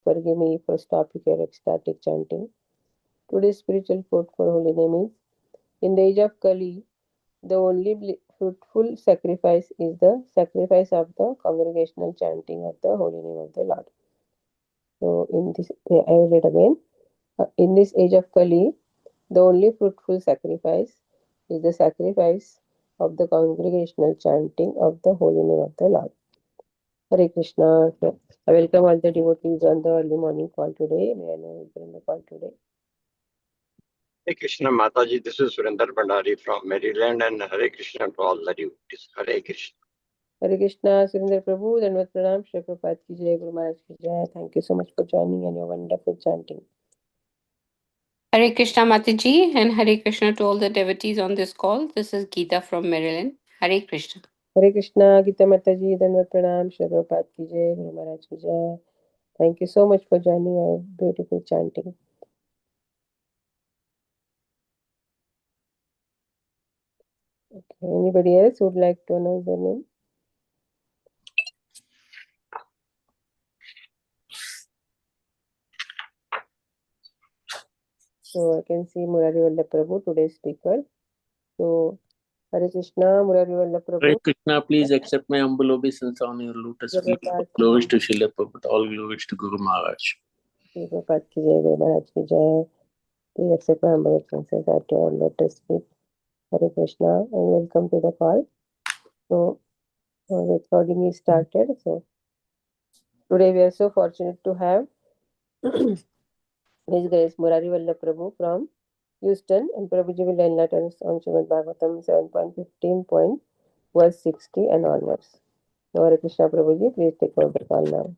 Forgive me for stopping your ecstatic chanting. Today's spiritual quote for holy name is, in the age of Kali, the only fruitful sacrifice is the sacrifice of the congregational chanting of the holy name of the Lord. So, I will read again. In this age of Kali, the only fruitful sacrifice is the sacrifice of the congregational chanting of the holy name of the Lord. Hare Krishna. I welcome all the devotees on the early morning call today. May I know who is on the call today? Hare Krishna Mataji, this is Surinder Bhandari from Maryland, and Hare Krishna to all the devotees. Hare Krishna. Hare Krishna, Surinder Prabhu, Dandavat Pranam, Shri Prabhupada ki jai, Guru Maharaj ki jai. Thank you so much for joining and your wonderful chanting. Hare Krishna Mataji and Hare Krishna to all the devotees on this call. This is Geeta from Maryland. Hare Krishna. Hare Krishna, Gita Mataji, Dandavat Pranam, Shri Prabhupada ki jai, Guru Maharaj ki jai. Thank you so much for joining our beautiful chanting. Okay, anybody else who would like to announce their name? So I can see Murari Vallabh Prabhu, today's speaker. So Hare Krishna, Murari Vallabh Prabhu. Hare Krishna, please accept my humble obeisance on your lotus feet. Glories to Srila Prabhupada, all glories to Guru Maharaj. Shri Prabhupada ki jai, Guru Maharaj ki jai. Please accept my humble obeisances at your lotus feet. Hare Krishna and welcome to the call. So the recording is started. So today we are so fortunate to have His Grace Murari Vallabh Prabhu from Houston, and Prabhuji will enlighten us on Srimad Bhagvatam 7.15, verse 60 and onwards. So Hare Krishna Prabhuji, please take over the call now.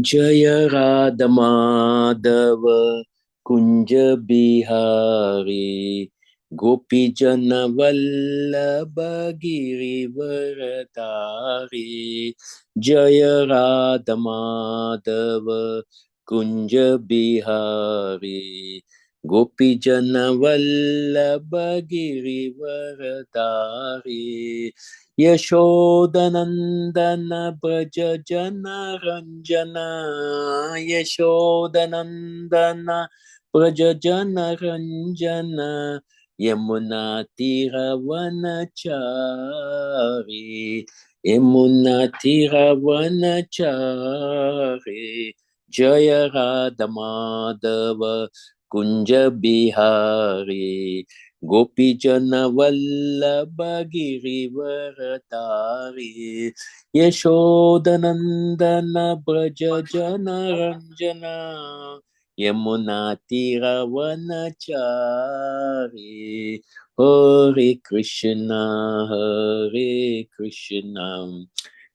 Jaya Radha Madhava Kunja Bihari Gopi Jana Vallabha Girivaratari. Jaya Radha Madhava Kunja Bihari Gopi Jana Vallabha Girivaratari. Yashodanandana Braja Jana Ranjana. Yashodanandana Braja Jana Ranjana. Yamuna Tiravanachari. Yamuna Tiravanachari. Jaya Radha Madhava Kunja Bihari Gopi Jana Vallabha Girivaratari. Yashodanandana Braja Jana Ranjana. Yamuna Tiravanachari. Hare Krishna, Hare Krishna,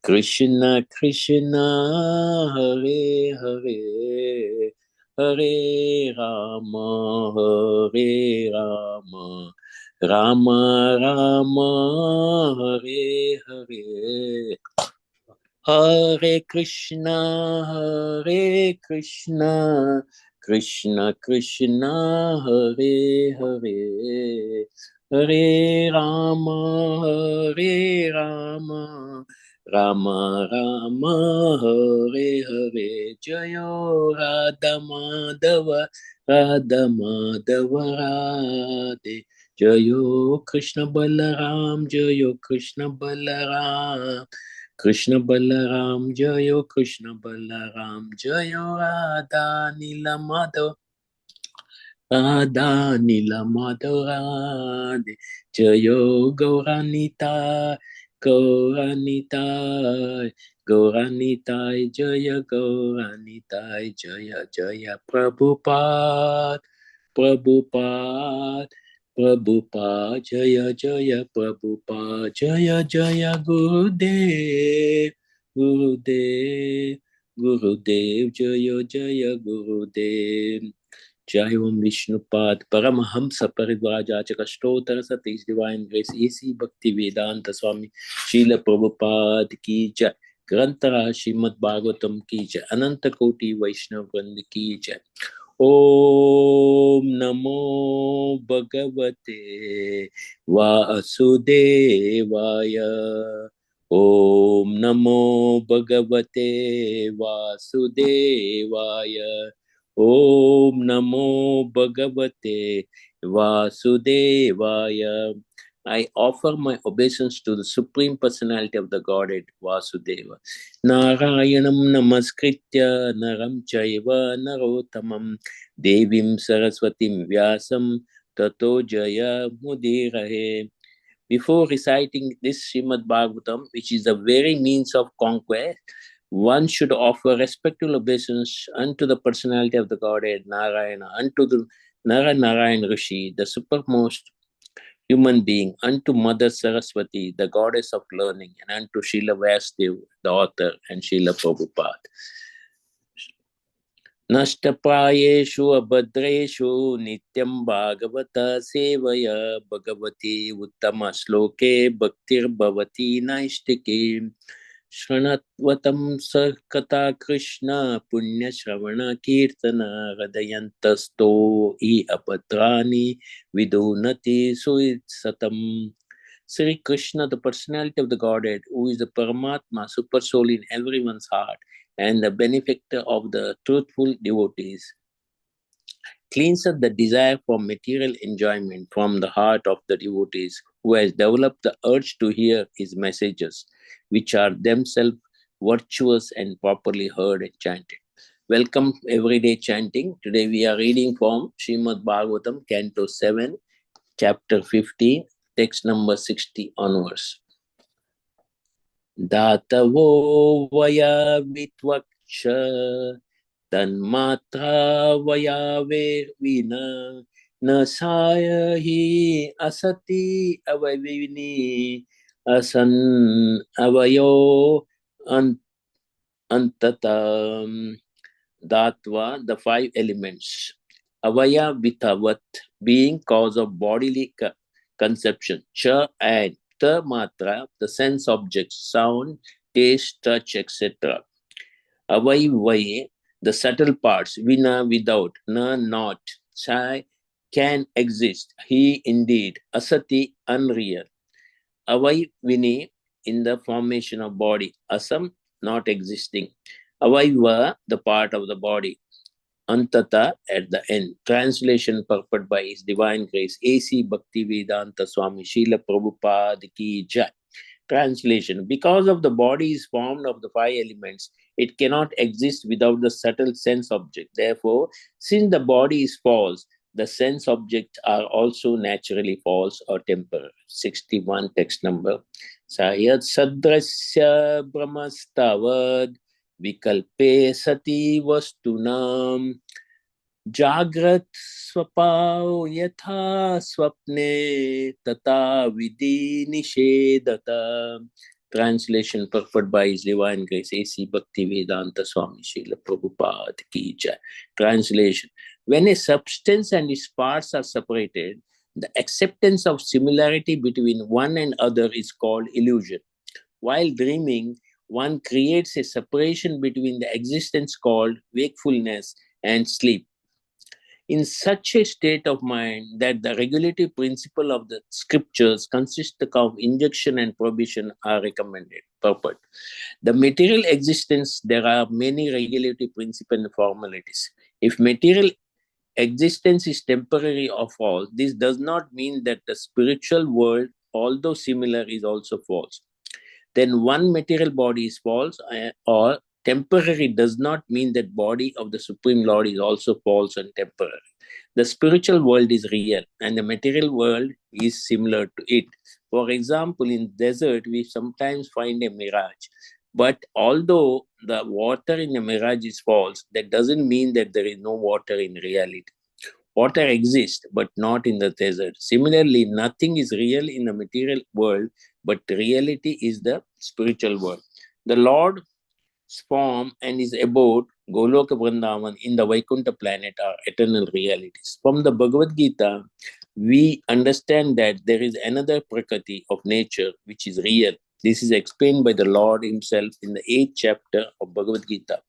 Krishna Krishna, Hare Hare, Hare Rama, Hare Rama, Rama Rama, Hare Hare. Hare Krishna, Hare Krishna, Krishna Krishna, Hare Hare, Hare Rama, Hare Rama, Rama Rama, Hare Hare. Jayo Radha Madhava, Radha Madhava Radhe. Jayo Krishna Balaram, Jayo Krishna Balaram. Krishna Balaram, Jayo Krishna Balaram, Jayo Radha Nila Madhav, Radha Nila Madhav Radhe, Jayo Gauranita, Gauranita, Gauranita, Jaya Gauranita, Jaya Jaya Prabhupada, Prabhupada. Prabhupada, Jaya Jaya Prabhupada, Jaya Jaya Gurudev, Gurudev, Gurudev, Jaya Jaya Gurudev. Jai Om Vishnupad, Paramahamsa Paridvrajachaka Stotra Satish Divine Grace, A.C. Bhakti Vedanta Swami, Srila Prabhupada ki jai, Grantara Srimad Bhagavatam ki jai, Ananta Koti Vaishnav Vrinda ki jai. Om Namo Bhagavate Vasudevaya. Om Namo Bhagavate Vasudevaya. Om Namo Bhagavate Vasudevaya. I offer my obeisance to the Supreme Personality of the Godhead, Vasudeva. Narayanam Namaskritya Naram Chaiva Narottamam Devim Saraswatim Vyasam Tato Jaya Mudirahe. Before reciting this Srimad Bhagvatam, which is the very means of conquest, one should offer respectful obeisance unto the personality of the Godhead, Narayana, unto the Narayan Rishi, the supermost human being, unto Mother Saraswati, the goddess of learning, and unto Srila Vasudev, the author, and Srila Prabhupada. नष्टप्रायेषु अभद्रेषु नित्यं भागवत सेवया भगवती उत्तमश्लोके भक्तिर्भवति नैष्टिकी शृण्वतं सकथा कृष्ण पुण्यश्रवण कीर्तन हृदयन्तस्थो हि अपत्राणि विदुनति सुसतम्. Sri Krishna, the personality of the Godhead, who is the Paramatma, super soul in everyone's heart, and the benefactor of the truthful devotees, cleanses the desire for material enjoyment from the heart of the devotees who has developed the urge to hear his messages, which are themselves virtuous and properly heard and chanted. Welcome everyday chanting. Today we are reading from Srimad Bhagavatam, Canto 7, Chapter 15, text number 60 onwards. Datavo vaya vitvaksha tanmatra vaya vina nasaya hi asati avavini asan avayo antatam. Datva, the five elements. Avaya vitavat, being cause of bodily conception. Cha and ta matra, the sense objects, sound, taste, touch, etc. Avai, the subtle parts. Vina, without. Na, not. Chai, can exist. He, indeed. Asati, unreal. Avai vini, in the formation of body. Asam, not existing. Avaiva, the part of the body. Antata, at the end. Translation purport by His Divine Grace, A.C. Bhaktivedanta Swami Srila Prabhupada Ki Jai. Translation: because of the body is formed of the five elements, it cannot exist without the subtle sense object. Therefore, since the body is false, the sense objects are also naturally false or temporary. 61 text number. Sayat sadrasya brahmastavad vikalpe sati vastunam Jagrat swapao yatha swapne tata vidhi nishedata. Translation purport by His Divine Grace, A.C. Bhaktivedanta Swami Srila Prabhupada Ki Jai. Translation: when a substance and its parts are separated, the acceptance of similarity between one and other is called illusion. While dreaming, one creates a separation between the existence called wakefulness and sleep. In such a state of mind that the regulative principle of the scriptures consist of injunction and prohibition are recommended. Purport: the material existence, there are many regulative principles and formalities. If material existence is temporary or false, this does not mean that the spiritual world, although similar, is also false. Then one material body is false or temporary does not mean that body of the Supreme Lord is also false and temporary. The spiritual world is real and the material world is similar to it. For example, in desert, we sometimes find a mirage. But although the water in the mirage is false, that doesn't mean that there is no water in reality. Water exists, but not in the desert. Similarly, nothing is real in the material world, but reality is the spiritual world. The Lord's form and his abode, Goloka Vrindavan, in the Vaikuntha planet are eternal realities. From the Bhagavad Gita, we understand that there is another Prakriti of nature which is real. This is explained by the Lord himself in the 8th chapter of Bhagavad Gita.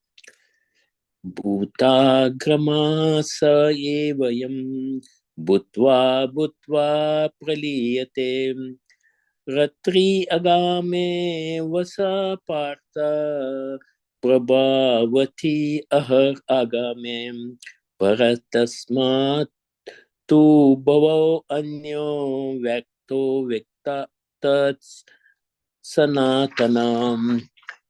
Bhutagrama sa evayam bhutva praliyate Ratri agame vasa partha prabhavati ahar agame paratasmat tu bhavo anyo vyakto vyakta tats sanatanam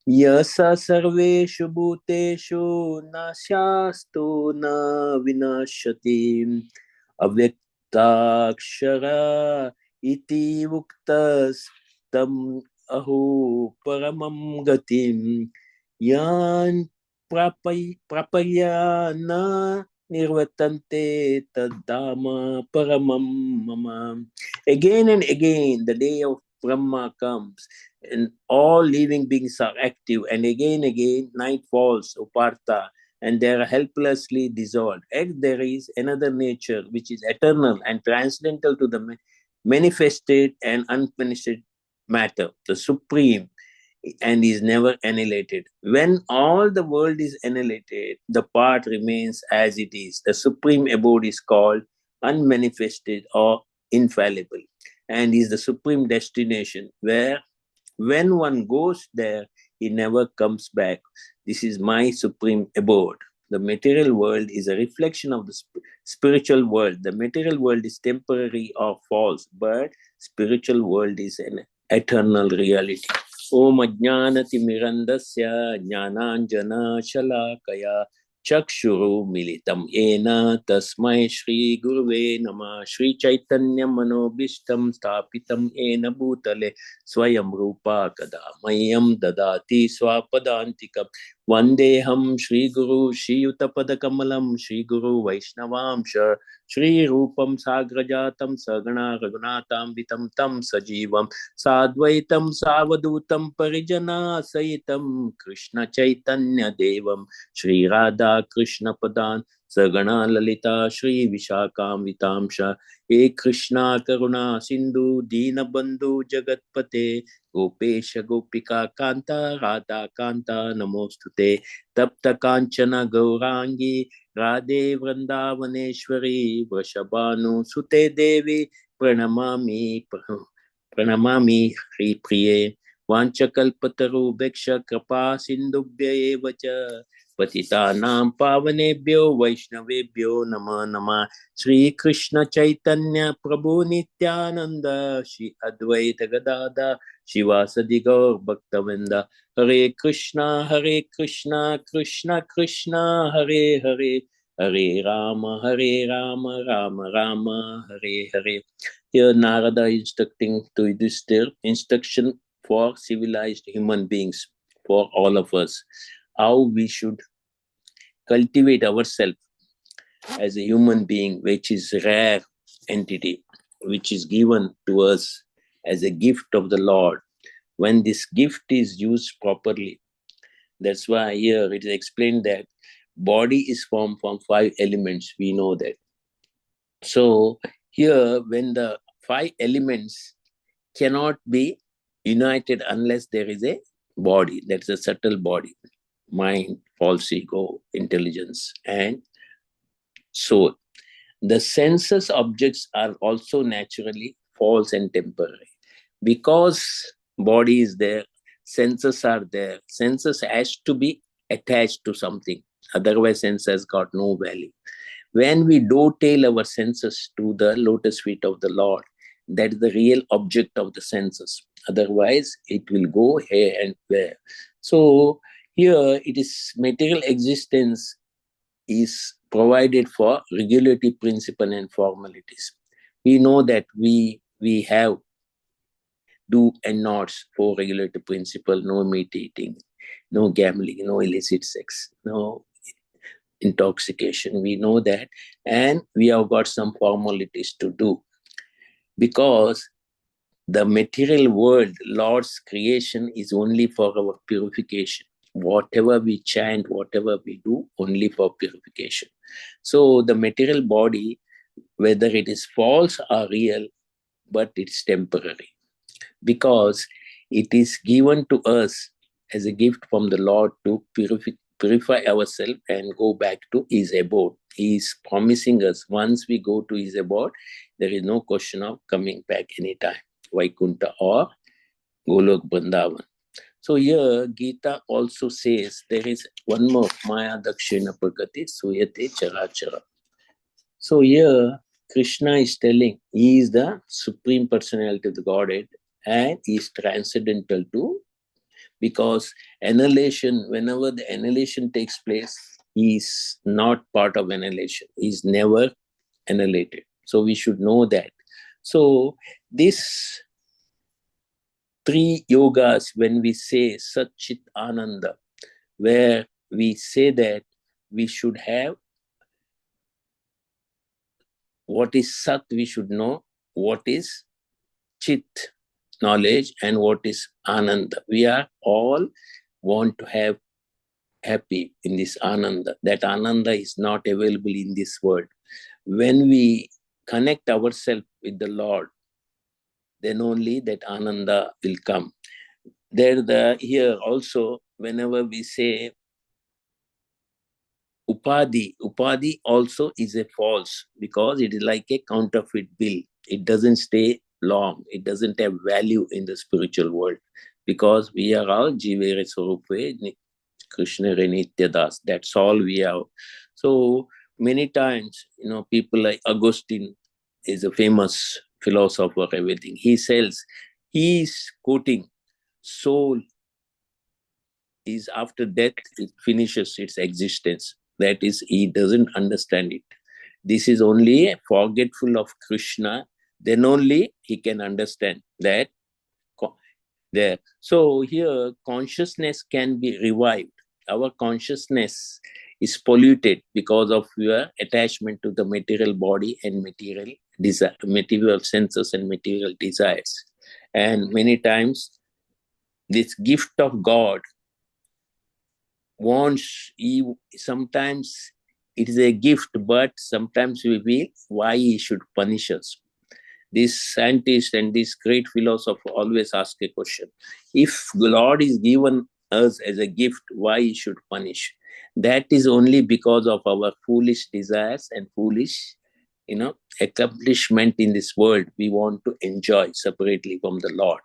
yasa sarveshu bhuteshu nasyastu na vinashati avyaktakshara iti uktas tam aho paramam gatim yan prapaya na nirvatante tadama paramam mama. Again and again the day of Brahma comes and all living beings are active, and again night falls, Upartha, and they are helplessly dissolved. Yet there is another nature which is eternal and transcendental to the manifested and unfinished matter, the supreme, and is never annihilated. When all the world is annihilated, the part remains as it is. The supreme abode is called unmanifested or infallible, and is the supreme destination where when one goes there, he never comes back. This is my supreme abode. The material world is a reflection of the spiritual world. The material world is temporary or false, but spiritual world is an eternal reality. Om Ajnanati Mirandasya Jnananjana Shalakaya Chakshuru Militam Ena Tasmai Shri Guruve Nama Shri Chaitanya Manobishtam Stapitam Ena Bhutale Swayam Rupa Kada Mayam Dadati Swapadantikam Vandeham Shri Guru Shri Utapada Kamalam Shri Guru Vaishnavamsha Shri Rupam Sagrajatam Sagana Raghunatam Vitam Tam Sajivam Sadvaitam Savadutam Parijana Saitam Krishna Chaitanya Devam Shri Radha Krishna Padan Sagana Lalita Shri Vishakam Vitamsha E Krishna Karuna Sindhu Dina Bandhu Jagatpate Gopesha Gopika Kanta Radha Kanta Namostute Tapta Kanchana Gaurangi Radhe Vrindavaneshwari Vrishabhanu Sute Devi Pranamami Hri Priye Vanchakalpataru Bheksha Krapa Sindhubhya Evacha Patitanam Pavanebhyo Vaishnavebhyo Nama Nama Shri Krishna Chaitanya Prabhu Nityananda Shri Advaita Gadada Shivasadi Gaur Bhaktavinda Hare Krishna Krishna Krishna Hare Hare Hare Rama Rama Rama Hare Hare. Here Narada is instructing to Yudhishthira instruction for civilized human beings, for all of us, how we should cultivate ourselves as a human being, which is a rare entity, which is given to us as a gift of the Lord. When this gift is used properly, that's why here it is explained that body is formed from 5 elements. We know that. So here, when the 5 elements cannot be united unless there is a body, that's a subtle body, mind, false ego, intelligence, and soul. The senses objects are also naturally false and temporary. Because body is there, senses are there. Senses has to be attached to something. Otherwise, sense has got no value. When we dovetail our senses to the lotus feet of the Lord, that is the real object of the senses. Otherwise, it will go here and there. So here it is material existence is provided for regulative principle and formalities. We know that we have do and nots for regulative principle, no meat eating, no gambling, no illicit sex, no intoxication. We know that, and we have got some formalities to do, because the material world, Lord's creation, is only for our purification. Whatever we chant, whatever we do, only for purification. So the material body, whether it is false or real, but it's temporary, because it is given to us as a gift from the Lord to purify ourselves and go back to his abode. He is promising us once we go to his abode, there is no question of coming back anytime. Vaikuntha or Golok Vrindavan. So here Gita also says there is one more Maya Dakshina Prakati Suyate Charachara. So here Krishna is telling he is the Supreme Personality of the Godhead and he is transcendental to, because annihilation, whenever the annihilation takes place, he is not part of annihilation. He is never annihilated. So we should know that. So this three yogas, when we say Satchit Ananda, where we say that we should have what is Sat, we should know what is Chit, knowledge, and what is Ananda. We are all want to have happy in this Ananda. That Ananda is not available in this world. When we connect ourselves with the Lord, then only that Ananda will come. Here also, whenever we say Upadhi also is a false, because it is like a counterfeit bill. It doesn't stay long. It doesn't have value in the spiritual world, because we are all Jivere Swarupe Krishna Nityadas. That's all we are. So many times, people like Augustine is a famous philosopher, everything. He is quoting, soul is after death, it finishes its existence. That is, he doesn't understand it. This is only forgetful of Krishna, then only he can understand that there. So here, consciousness can be revived. Our consciousness is polluted because of your attachment to the material body and material desire, material senses and material desires. And many times, this gift of God sometimes it is a gift, but sometimes we feel why he should punish us. This scientist and this great philosopher always ask a question: if the Lord is given us as a gift, why he should punish? That is only because of our foolish desires and foolish, accomplishment in this world. We want to enjoy separately from the Lord.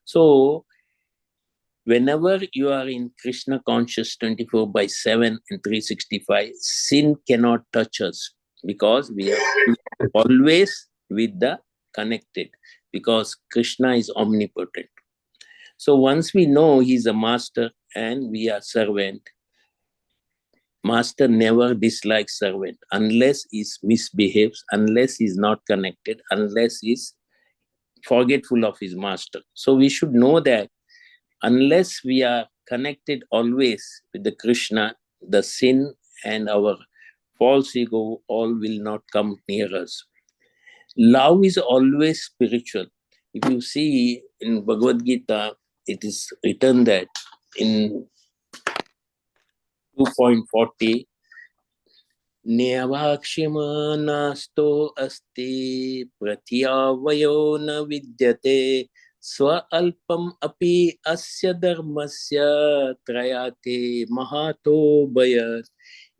So whenever you are in Krishna conscious 24/7 and 365, sin cannot touch us, because we are always with the connected, because Krishna is omnipotent. So once we know he's a master and we are servant, master never dislikes servant unless he misbehaves, unless he's not connected, unless he's forgetful of his master. So we should know that unless we are connected always with the Krishna, the sin and our false ego all will not come near us. Love is always spiritual. If you see in Bhagavad Gita, it is written that in 2.40, Niyavakshimanasto asti pratyavayo na vidyate swa alpam api asya dharmasya trayate mahato bayat.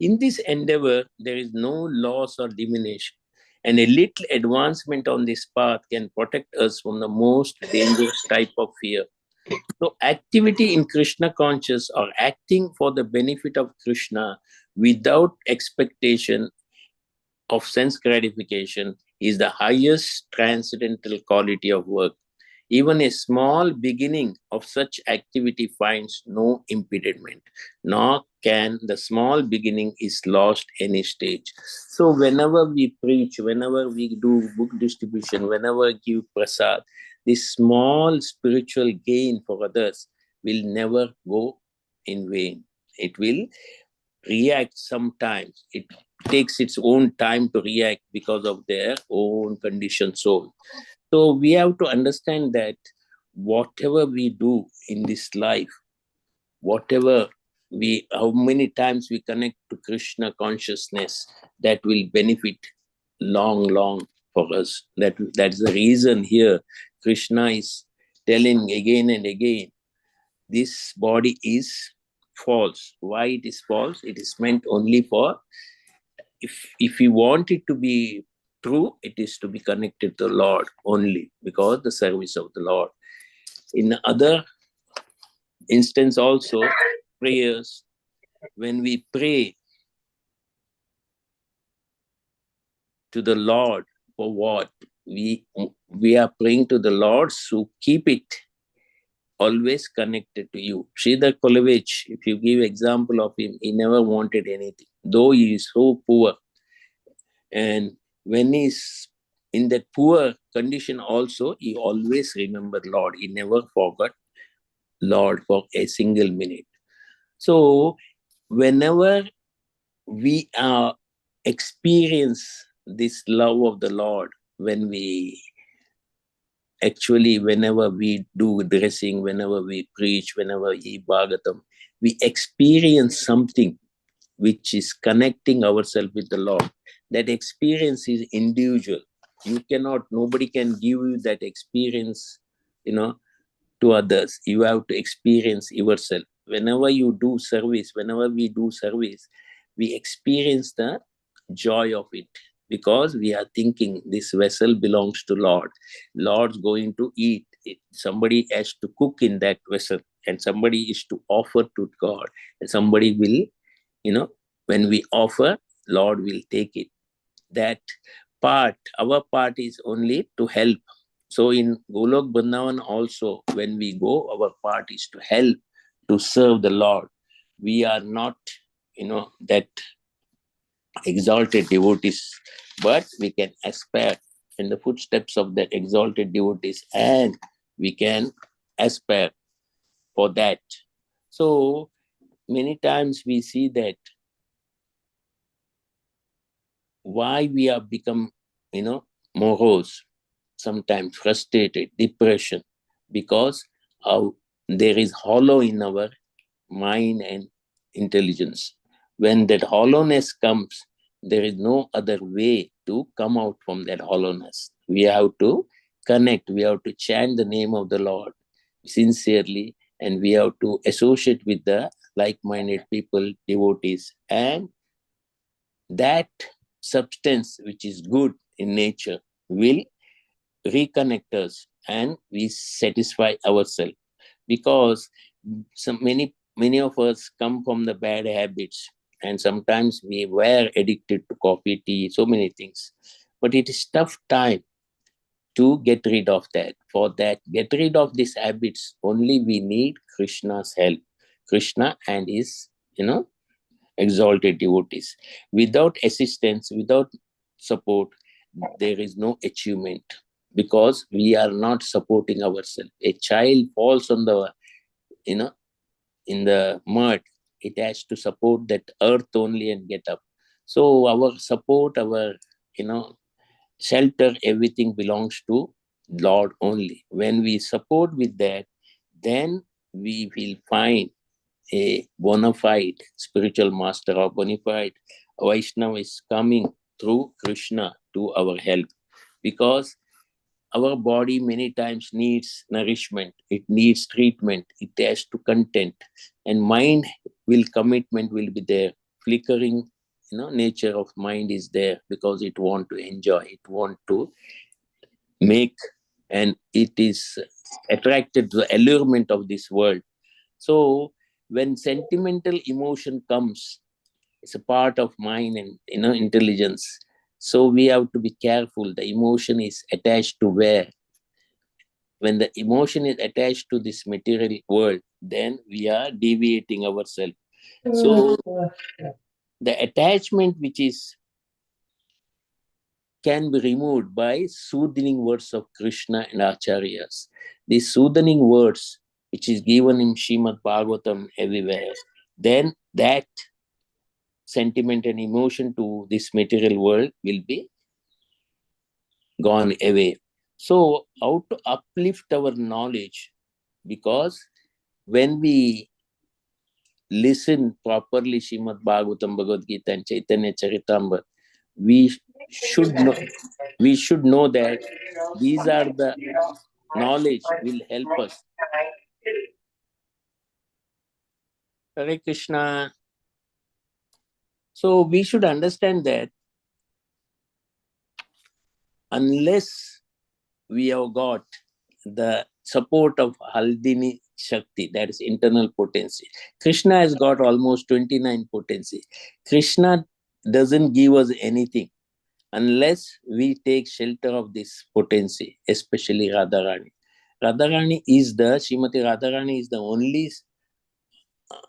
In this endeavor, there is no loss or diminution, and a little advancement on this path can protect us from the most dangerous type of fear. So activity in Krishna conscious, or acting for the benefit of Krishna without expectation of sense gratification, is the highest transcendental quality of work. Even a small beginning of such activity finds no impediment, nor can the small beginning is lost any stage. So whenever we preach, whenever we do book distribution, whenever we give prasad, this small spiritual gain for others will never go in vain. It will react sometimes. It takes its own time to react because of their own conditioned soul. So we have to understand that whatever we do in this life, how many times we connect to Krishna consciousness, that will benefit long for us. That's the reason here Krishna is telling again and again, this body is false. Why it is false? It is meant only for, if we want it to be true, it is to be connected to the Lord only, because the service of the Lord. In other instance also, prayers, when we pray to the Lord, for what? We are praying to the Lord, so keep it always connected to you. Sridhar Kolovich, if you give example of him, he never wanted anything, though he is so poor. And when he's in that poor condition also, he always remembered Lord. He never forgot Lord for a single minute. So whenever we are experience this love of the Lord, when we actually, whenever we do dressing, whenever we preach, whenever we eat Bhagavatam, we experience something which is connecting ourselves with the Lord. That experience is individual. You cannot, nobody can give you that experience, to others. You have to experience yourself. Whenever you do service, whenever we do service, we experience the joy of it, because we are thinking this vessel belongs to Lord. Lord's going to eat it. Somebody has to cook in that vessel, and somebody is to offer to God, and somebody will, when we offer, Lord will take it. That part, our part is only to help. So in Golok Vrindavan also, when we go, our part is to help, to serve the Lord. We are not, that exalted devotees, but we can aspire in the footsteps of that exalted devotees, and we can aspire for that. So many times we see that why we have become, morose, sometimes frustrated, depression, because there is hollow in our mind and intelligence. When that hollowness comes, there is no other way to come out from that hollowness. We have to connect, we have to chant the name of the Lord sincerely, and we have to associate with the like-minded people, devotees, and that substance which is good in nature will reconnect us, and we satisfy ourselves, because many of us come from the bad habits, and sometimes we were addicted to coffee, tea, so many things, but it is tough time to get rid of that. For that, get rid of these habits, only we need Krishna's help. Krishna and his exalted devotees. Without assistance, without support, there is no achievement, because we are not supporting ourselves. A child falls on the, in the mud, it has to support that earth only and get up. So our support, our, shelter, everything belongs to Lord only. When we support with that, then we will find a bona fide spiritual master or bona fide Vaishnava is coming through Krishna to our help, because our body many times needs nourishment, it needs treatment, it has to content, and mind commitment will be there. Flickering, nature of mind is there, because it want to enjoy, it want to make, and it is attracted to the allurement of this world. So when sentimental emotion comes, it's a part of mind and intelligence. So we have to be careful. The emotion is attached to where? When the emotion is attached to this material world, then we are deviating ourselves. So the attachment which is can be removed by soothing words of Krishna and Acharyas. These soothing words, which is given in Srimad Bhagvatam everywhere, then that sentiment and emotion to this material world will be gone away. So, how to uplift our knowledge? Because when we listen properly Srimad Bhagavatam, Bhagavad Gita, and Chaitanya Charitamrita, we should know that these are the knowledge will help us. Hare Krishna. So we should understand that unless we have got the support of Haldini Shakti, that is internal potency. Krishna has got almost 29 potency. Krishna doesn't give us anything unless we take shelter of this potency, especially Radharani. Radharani is Srimati Radharani is the only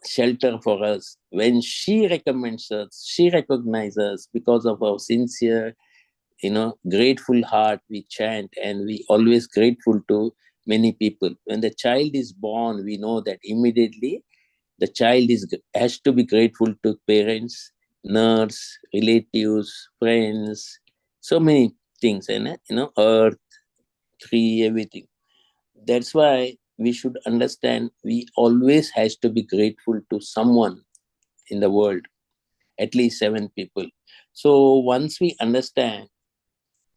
shelter for us. When she recommends us, she recognizes us because of our sincere, grateful heart. We chant and we always grateful to many people. When the child is born, we know that immediately the child has to be grateful to parents, nurse, relatives, friends, so many things, and earth, tree, everything. That's why we should understand we always has to be grateful to someone in the world, at least 7 people. So once we understand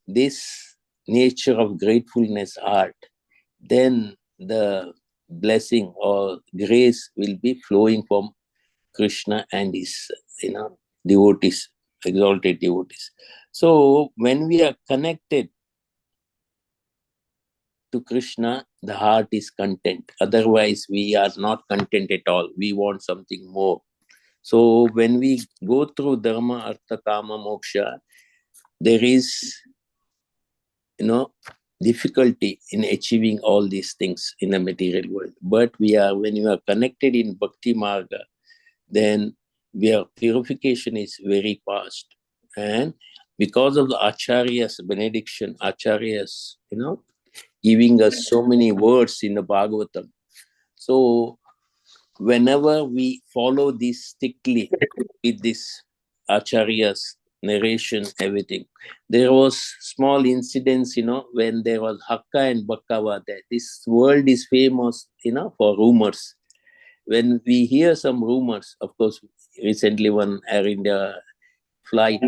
this nature of gratefulness art, then the blessing or grace will be flowing from Krishna and his devotees, exalted devotees. So when we are connected to Krishna, the heart is content. Otherwise, we are not content at all. We want something more. So when we go through Dharma, Artha, Kama, Moksha, there is, difficulty in achieving all these things in the material world. But when you are connected in Bhakti Marga, then purification is very fast. And because of the Acharyas, benediction, Acharyas, giving us so many words in the Bhagavatam. So whenever we follow this strictly with this Acharyas narration, everything, there was small incidents, when there was Hakka and Bakkawa, that this world is famous, for rumors. When we hear some rumors, of course, recently one Air India flight,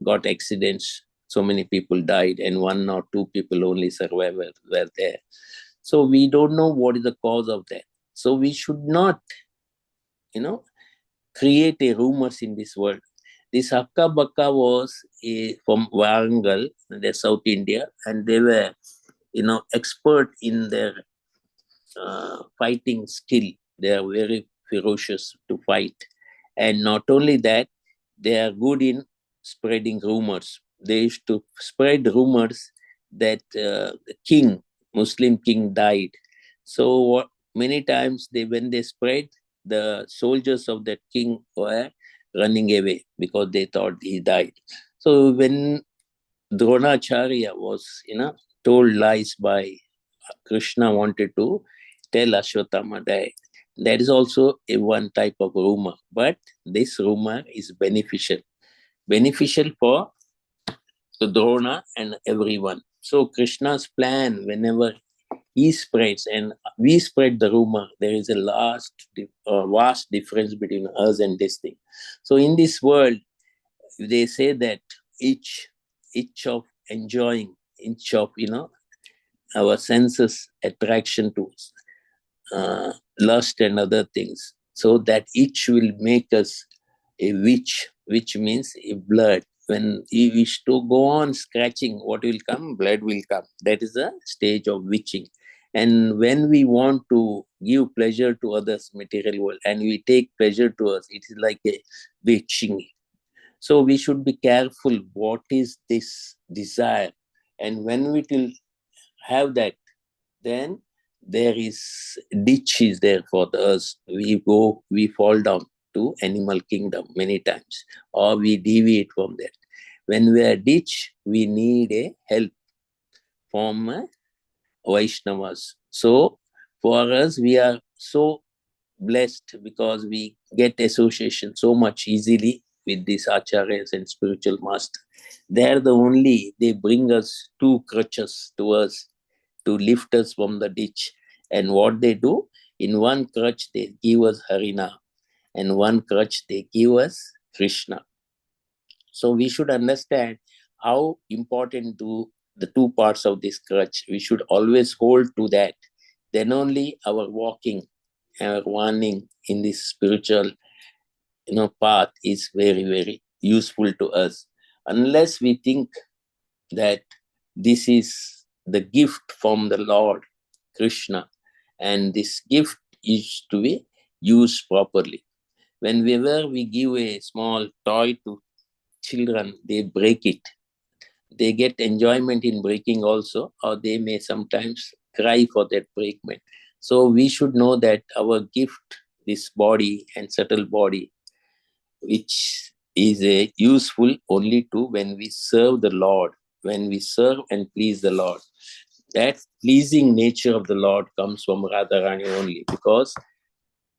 got accidents. So many people died and 1 or 2 people only survived were there. So we don't know what is the cause of that. So we should not, create a rumors in this world. This Hakka Bakka was from Warangal, the South India, and they were, expert in their fighting skill. They are very ferocious to fight. And not only that, they are good in spreading rumors. They used to spread rumors that the Muslim king died. So many times when they spread, the soldiers of that king were running away because they thought he died. So when Dronacharya was, told lies by Krishna, wanted to tell Ashwatthama died. That is also one type of rumor, but this rumor is beneficial for the Drona and everyone. So Krishna's plan, whenever he spreads and we spread the rumor, there is a vast difference between us and this thing. So in this world, they say that each of enjoying, each of our senses attraction to lust and other things, so that each will make us a witch, which means a blood. When you wish to go on scratching, what will come? Blood will come. That is a stage of witching. And when we want to give pleasure to others, material world, and we take pleasure to us, it is like a witching. So we should be careful what is this desire. And when we will have that, then there is ditch is there for us. We fall down to animal kingdom many times, or we deviate from that. When we are ditch, we need a help from Vaishnavas. So for us, we are so blessed because we get association so much easily with these acharyas and spiritual master. They bring us 2 crutches to us to lift us from the ditch. And what they do, in one crutch, they give us Harina, and one crutch, they give us Krishna. So we should understand how important the 2 parts of this crutch. We should always hold to that. Then only our walking, our warning in this spiritual path is very, very useful to us. Unless we think that this is the gift from the Lord Krishna, and this gift is to be used properly. Whenever we give a small toy to children, they break it. They get enjoyment in breaking also, or they may sometimes cry for that breakment. So we should know that our gift, this body and subtle body, which is useful only to when we serve the Lord, when we serve and please the Lord. That pleasing nature of the Lord comes from Radharani only, because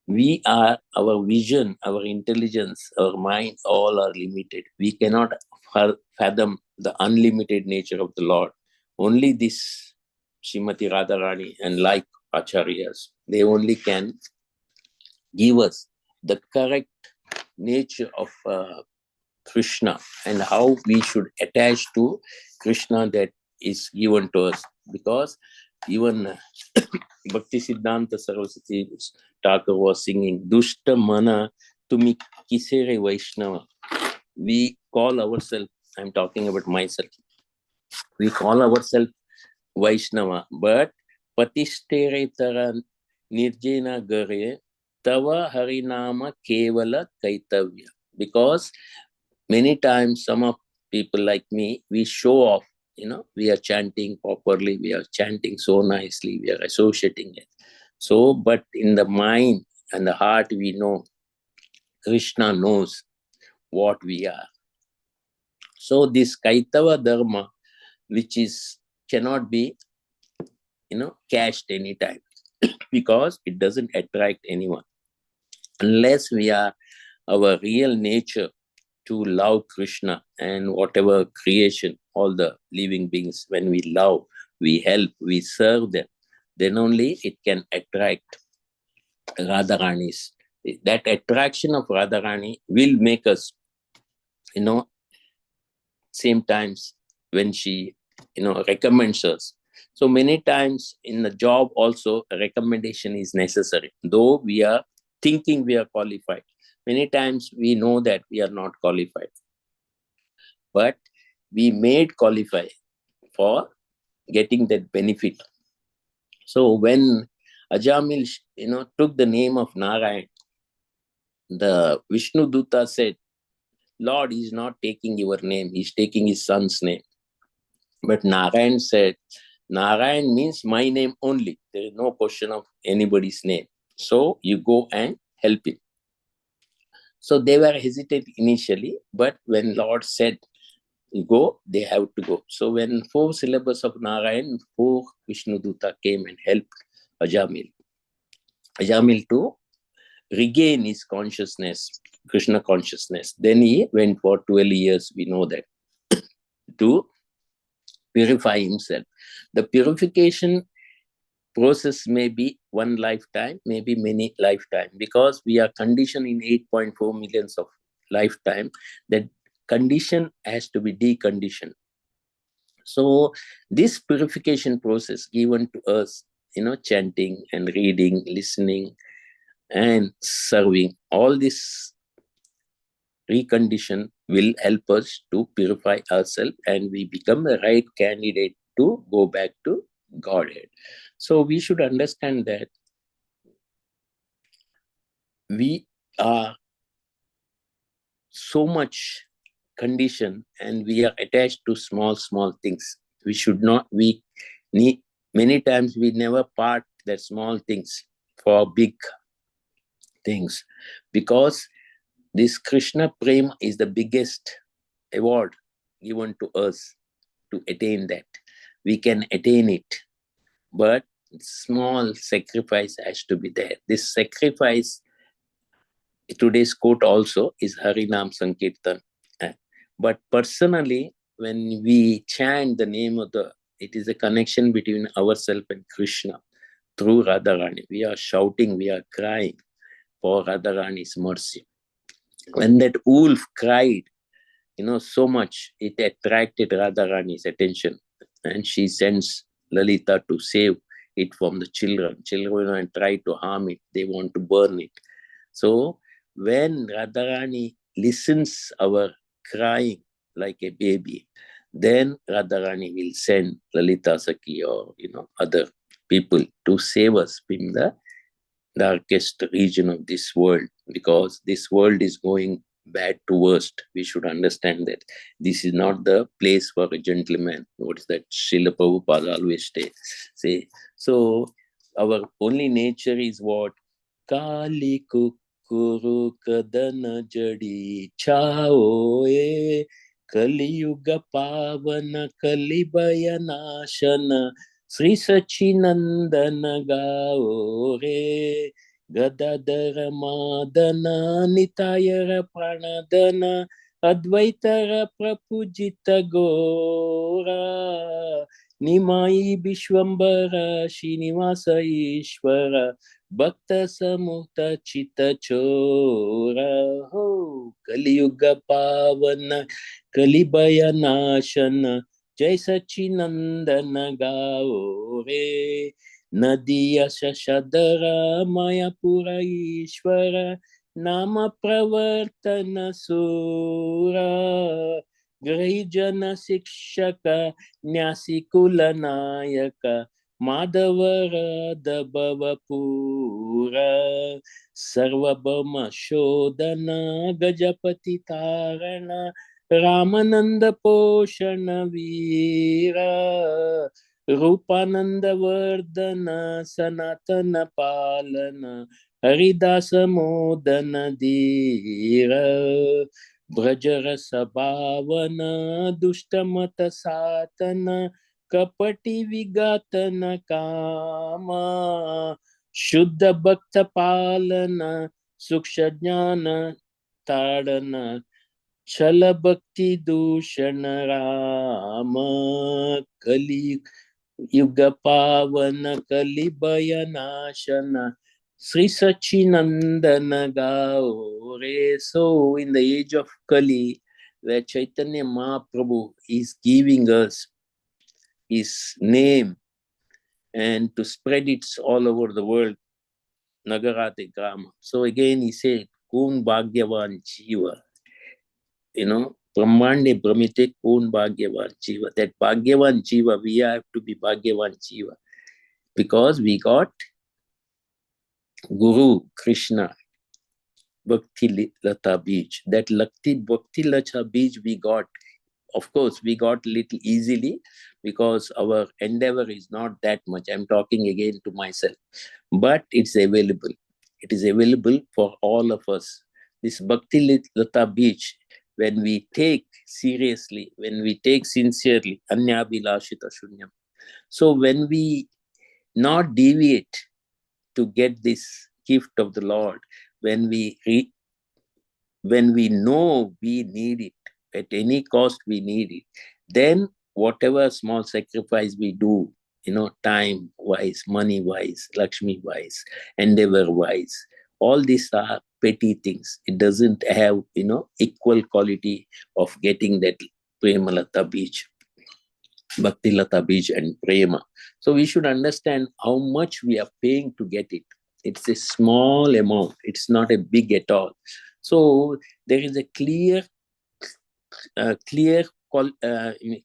we are, our vision, our intelligence, our mind, all are limited. We cannot fathom the unlimited nature of the Lord. Only this Srimati Radharani and like Acharyas, they only can give us the correct nature of Krishna and how we should attach to Krishna that is given to us. Because even Bhakti Siddhanta Saraswati Thakur was singing, Dushta Mana Tumi Kisere Vaishnava. We call ourselves, I'm talking about myself, we call ourselves Vaishnava, but Patistere Tara Nirjena Gare Tava Harinama Kevala Kaitavya. Because many times some of people like me, we show off, we are chanting properly, we are chanting so nicely, we are associating it. So, but in the mind and the heart, we know Krishna knows what we are. So this Kaitava Dharma, which is cannot be, cashed anytime because it doesn't attract anyone. Unless we are our real nature to love Krishna and whatever creation, all the living beings, when we love, we help, we serve them, then only it can attract Radharani's. That attraction of Radharani will make us, same times when she, recommends us. So many times in the job also, a recommendation is necessary. Though we are thinking we are qualified, many times we know that we are not qualified. But we made qualify for getting that benefit. So when Ajamil, took the name of Narayan, the Vishnu Dutta said, Lord is not taking your name, he's taking his son's name. But Narayan said, Narayan means my name only. There is no question of anybody's name. So you go and help him. So they were hesitant initially, but when Lord said, go, they have to go. So when 4 syllables of Narayan, 4 Vishnu Dutta came and helped Ajamil to regain his consciousness, Krishna consciousness. Then he went for 12 years, we know that, to purify himself. The purification process may be one lifetime, maybe many lifetime, because we are conditioned in 8.4 millions of lifetime. That condition has to be deconditioned. So this purification process given to us, chanting and reading, listening and serving, all this recondition will help us to purify ourselves and we become the right candidate to go back to Godhead. So we should understand that we are so much conditioned and we are attached to small things. We need, many times we never part the small things for big things, because this Krishna Prema is the biggest award given to us to attain that. We can attain it, but small sacrifice has to be there. This sacrifice, today's quote also is Harinam Sankirtan. But personally, when we chant the name of it is a connection between ourselves and Krishna through Radharani. We are shouting, we are crying for Radharani's mercy. When that wolf cried, so much, it attracted Radharani's attention. And she sends Lalita to save it from the children. Children try to harm it. They want to burn it. So when Radharani listens our crying like a baby, then Radharani will send Lalita Sakhi or other people to save us from the darkest region of this world, because this world is going bad to worst. We should understand that this is not the place for a gentleman. What is that Srila Prabhupada always say? So our only nature is what? Kali kukuru kadana jadi chao e Kaliyuga pavana kalibaya nashana Sri Sachinandana gao re Gadadara madana nitayara pranadana Advaitara prapujita gora Nimai Bishwambara Srinivasa Ishvara Bhakta Samukta Chita Chora Ho Kaliyuga Pavana Kalibaya Nashana Jai Sachinandana Gao Re Nadiya Shashadara Mayapura Ishvara Nama Pravartana Sura Grihijana Sikshaka Nyasikula Nayaka Madhavara Dabhavapura Sarvabhauma Shodhana Gajapati Tarana Ramananda Poshana Veera Rupananda Vardhana Sanatana Palana Haridasa Modana Dheera Brajarasa Bhavana Dushtamata Satana Kapati Vigatana Kama Shuddha Bhakta Palana Suksha Jnana Tadana Chala Bhakti Dushana Rama Kali Yuga Pavana Kali Bayanashana Sri Sachinandana Gaure. So in the age of Kali, where Chaitanya Mahaprabhu is giving us his name and to spread it all over the world, Nagarate Grama. So again he said, Kun Bhagyavan Jiva. Brahmande Brahmite Kun Bhagyavan Jiva. That Bhagyavan Jiva, we have to be Bhagyavan Jiva. Because we got Guru Krishna, Bhakti Lata Beach. That Bhakti Lata Beach we got. Of course, we got little easily because our endeavor is not that much. I'm talking again to myself. But it's available. It is available for all of us. This Bhakti Lata Beach, when we take seriously, when we take sincerely, Anyabhilashita Shunyam. So when we not deviate to get this gift of the Lord, when we know we need it, at any cost we need it, then whatever small sacrifice we do, time wise, money wise, Lakshmi wise, endeavor wise, all these are petty things. It doesn't have equal quality of getting that Premalata Beach, Bhakti Lata Beach and Prema. So we should understand how much we are paying to get it. It's a small amount. It's not a big at all. So there is a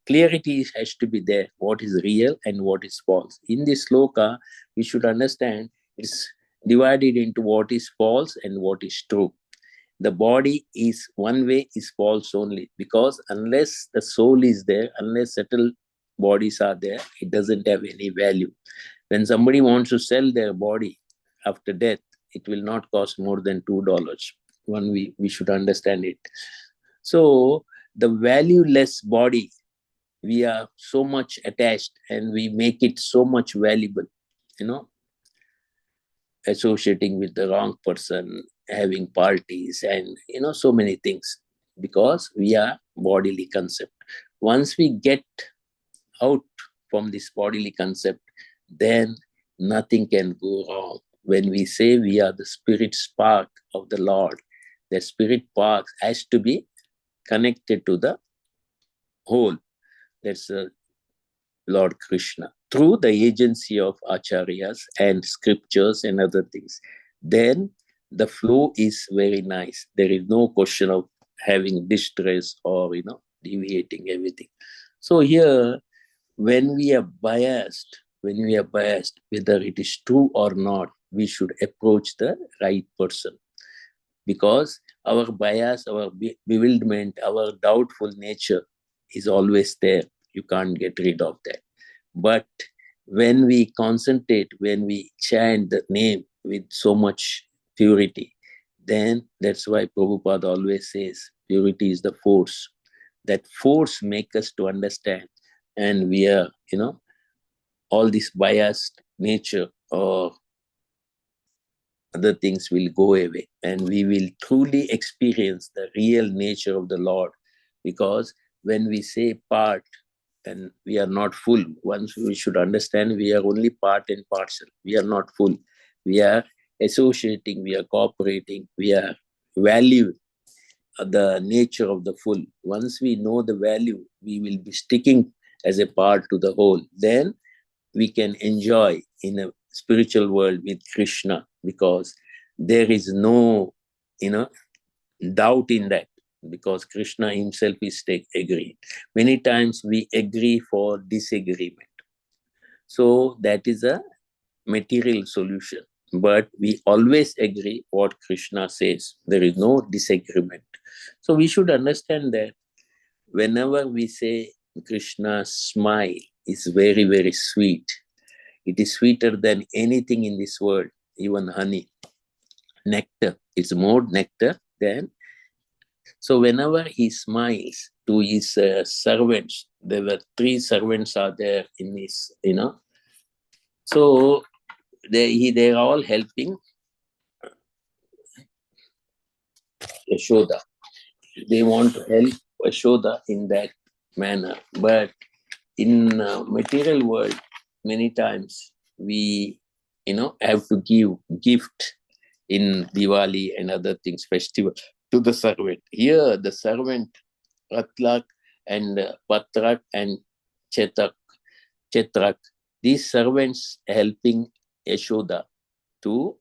clarity has to be there. What is real and what is false. In this sloka, we should understand it's divided into what is false and what is true. The body is one way is false only, because unless the soul is there, unless settled bodies are there, it doesn't have any value. When somebody wants to sell their body after death, it will not cost more than $2. We should understand it. So the valueless body, we are so much attached and we make it so much valuable, associating with the wrong person, having parties and so many things, because we are bodily concept. Once we get out from this bodily concept, then nothing can go wrong. When we say we are the spirit spark of the Lord, the spirit spark has to be connected to the whole. That's Lord Krishna, through the agency of acharyas and scriptures and other things. Then the flow is very nice. There is no question of having distress or deviating everything. So here, when we are biased, whether it is true or not, we should approach the right person. Because our bias, our bewilderment, our doubtful nature is always there. You can't get rid of that. But when we concentrate, when we chant the name with so much purity, then that's why Prabhupada always says purity is the force. That force makes us to understand, and we are, all this biased nature or other things will go away, and we will truly experience the real nature of the Lord. Because when we say part and we are not full, once we should understand we are only part and parcel. We are not full. We are associating, we are cooperating, we are valuing the nature of the full. Once we know the value, we will be sticking as a part to the whole. Then we can enjoy in a spiritual world with Krishna, because there is no, doubt in that, because Krishna himself is agreeing. Many times we agree for disagreement. So that is a material solution. But we always agree what Krishna says. There is no disagreement. So we should understand that whenever we say Krishna's smile is very, very sweet, it is sweeter than anything in this world, even honey, nectar. It's more nectar than. So whenever he smiles to his servants, there were 3 servants are there in his, So they're all helping Yashoda. They want to help Yashoda in that manner. But in material world, many times we, have to give gift in Diwali and other things, festival, to the servant. Here, the servant, Ratlak and Patrak and Chetrak, these servants helping Yashoda to,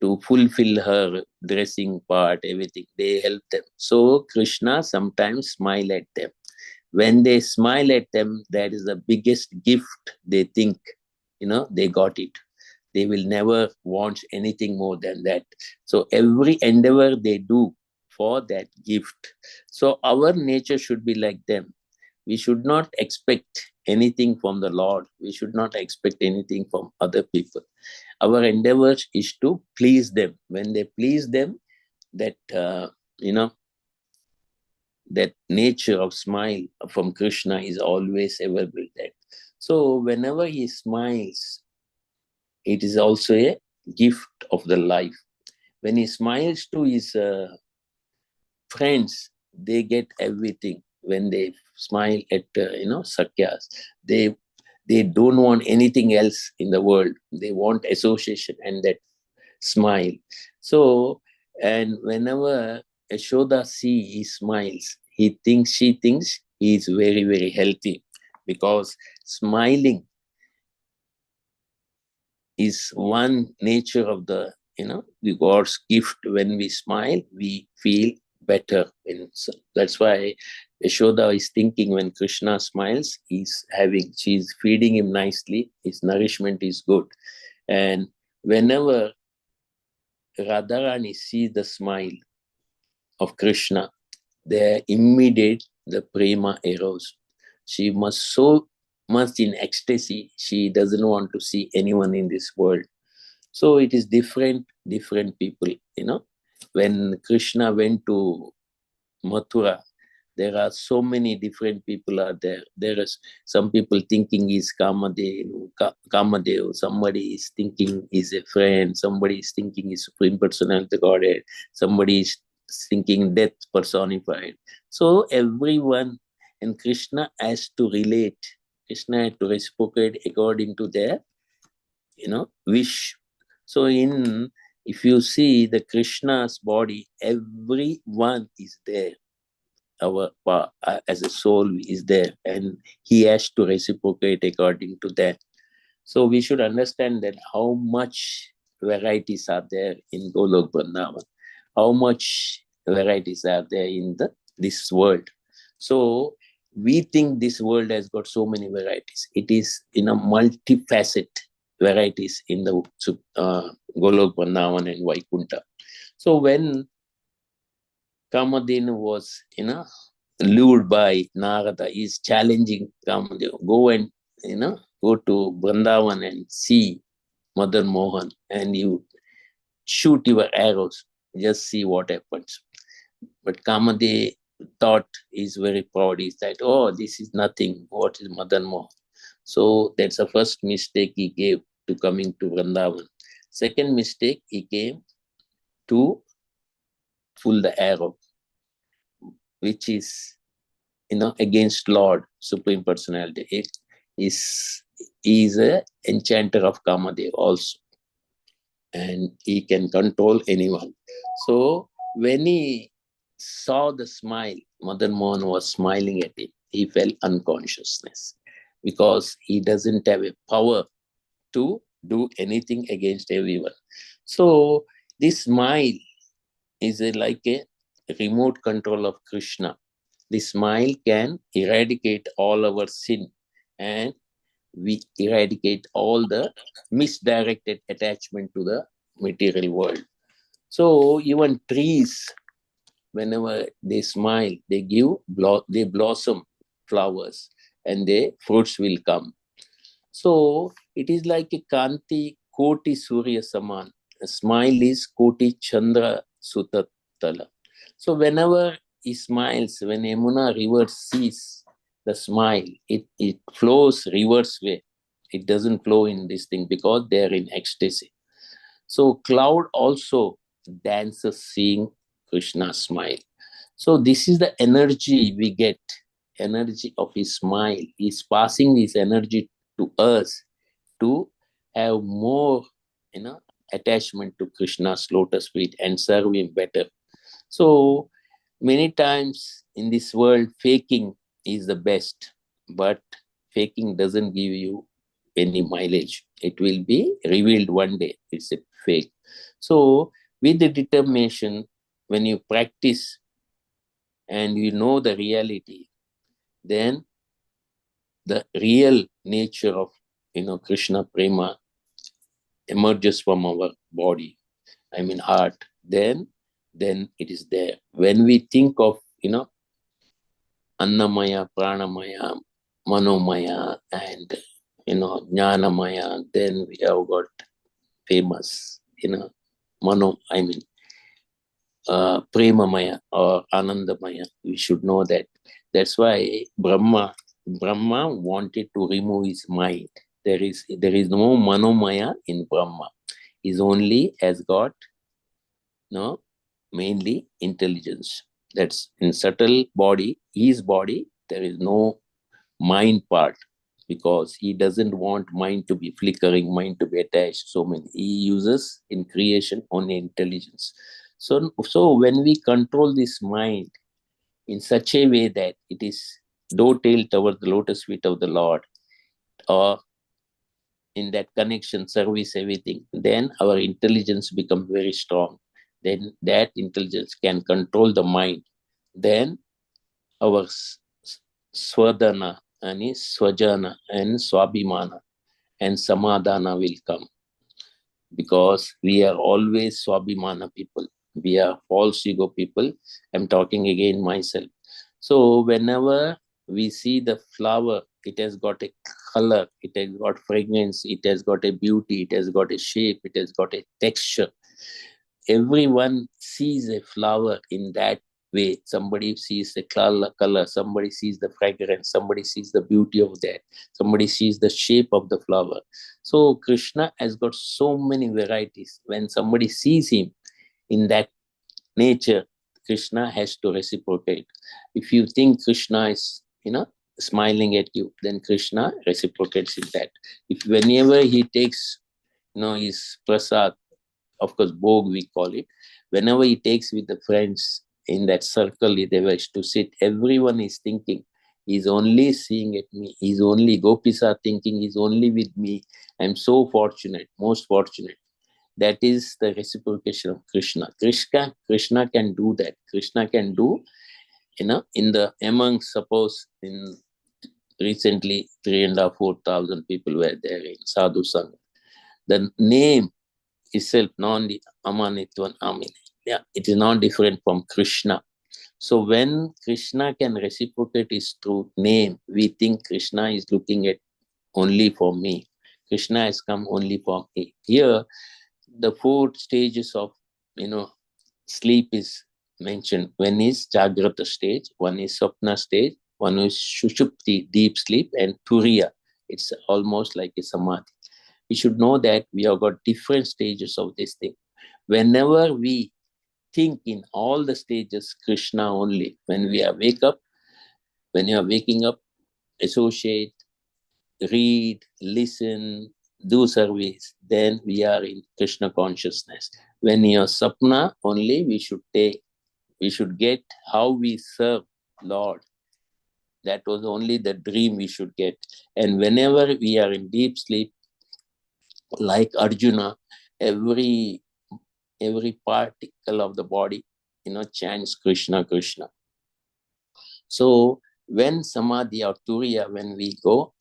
to fulfill her dressing part, everything. They help them. So Krishna sometimes smile at them. When they smile at them, that is the biggest gift they think, they got it. They will never want anything more than that. So every endeavor they do for that gift. So our nature should be like them. We should not expect anything from the Lord. We should not expect anything from other people. Our endeavor is to please them. When they please them, that, that nature of smile from Krishna is always available there. So whenever he smiles, it is also a gift of the life. When he smiles to his friends, they get everything. When they smile at, Sakyas, they don't want anything else in the world. They want association and that smile. So, and whenever Yashoda he smiles, she thinks he is very, very healthy, because smiling is one nature of the, the God's gift. When we smile, we feel better. That's why Yashoda is thinking when Krishna smiles, she's feeding him nicely, his nourishment is good. And whenever Radharani sees the smile of Krishna, the prema arose. She must so much in ecstasy, she doesn't want to see anyone in this world. So it is different people, When Krishna went to Mathura, there are so many different people are there. There is some people thinking he's Kamadev, somebody is thinking he's a friend, somebody is thinking he's Supreme Personality Godhead, somebody is thinking death personified. So everyone, and Krishna has to relate. Krishna had to reciprocate according to their, wish. So if you see the Krishna's body, everyone is there. Our as a soul is there, and he has to reciprocate according to that. So we should understand that how much varieties are there in Golok Vrindavan, how much varieties are there in this world. So we think this world has got so many varieties. It is in a multifaceted varieties in the Golok, Vrindavan and Vaikunta. So when Kamadenu was, lured by Narada, is challenging Kamadenu, go and, go to Vrindavan and see Mother Mohan and you shoot your arrows, just see what happens. But Kamade thought is very proud. He said, oh, this is nothing. What is Madan Mohan? So that's the first mistake he gave to coming to Vrindavan. Second mistake, he came to pull the arrow, which is, against Lord, Supreme Personality. He is a enchanter of Kamadev also. And he can control anyone. So when he saw the smile, Madan Mohan was smiling at him, he felt unconsciousness because he doesn't have a power to do anything against everyone. So this smile is like a remote control of Krishna. This smile can eradicate all our sin and we eradicate all the misdirected attachment to the material world. So even trees, whenever they smile, they blossom flowers and the fruits will come. So it is like a Kanti Koti Surya Saman. A smile is Koti Chandra Sutatala. So whenever he smiles, when Yamuna river sees the smile, it flows reverse way. It doesn't flow in this thing because they are in ecstasy. So cloud also dances seeing Krishna smile. So this is the energy we get, energy of his smile. He's passing his energy to us to have more, attachment to Krishna's lotus feet and serve him better. So many times in this world, faking is the best, but faking doesn't give you any mileage. It will be revealed one day. It's a fake. So with the determination, when you practice and you know the reality, then the real nature of, Krishna Prema emerges from our body, heart. Then it is there. When we think of, Annamaya, Pranamaya, Manomaya, and, Jnanamaya, then we have got famous, Premamaya or Anandamaya. We should know that. That's why Brahma wanted to remove his mind. There is no Manomaya in Brahma. He's only has got mainly intelligence. That's in subtle body, his body, there is no mind part because he doesn't want mind to be flickering, mind to be attached. So many he uses in creation only intelligence. So when we control this mind in such a way that it is dovetailed towards the lotus feet of the Lord, or in that connection, service, everything, then our intelligence becomes very strong. Then that intelligence can control the mind. Then our swadhana and swajana and swabhimana and samadhana will come, because we are always swabhimana people. We are false ego people. I'm talking again myself. So whenever we see the flower, it has got a color, it has got fragrance, it has got a beauty, it has got a shape, it has got a texture. Everyone sees a flower in that way. Somebody sees the color, somebody sees the fragrance, somebody sees the beauty of that, somebody sees the shape of the flower. So Krishna has got so many varieties. When somebody sees him in that nature, Krishna has to reciprocate. If you think Krishna is, smiling at you, then Krishna reciprocates in that. If whenever he takes, his prasad, of course, Bhog we call it, whenever he takes with the friends in that circle, they were to sit, everyone is thinking, he's only seeing at me, he's only, gopis are thinking, he's only with me. I'm so fortunate, most fortunate. That is the reciprocation of Krishna. Krishna can do that. Krishna can do in the among, suppose in recently 3,500-4,000 people were there in Sadhu Sangha. The name itself, Nandi Amanitwan Amini. Yeah, it is not different from Krishna. So when Krishna can reciprocate his true name, we think Krishna is looking at only for me. Krishna has come only for me. Here, the 4 stages of sleep is mentioned. One is Jagrata stage, one is Swapna stage, one is Shushupti, deep sleep, and Turiya. It's almost like a samadhi. We should know that we have got different stages of this thing. Whenever we think in all the stages Krishna only, when we are when you are waking up, associate, read, listen, do service, then we are in Krishna consciousness. When you are sapna only, we should get how we serve Lord. That was only the dream we should get. And whenever we are in deep sleep, like Arjuna, every particle of the body, chants Krishna, Krishna. So when samadhi or turiya, when we go,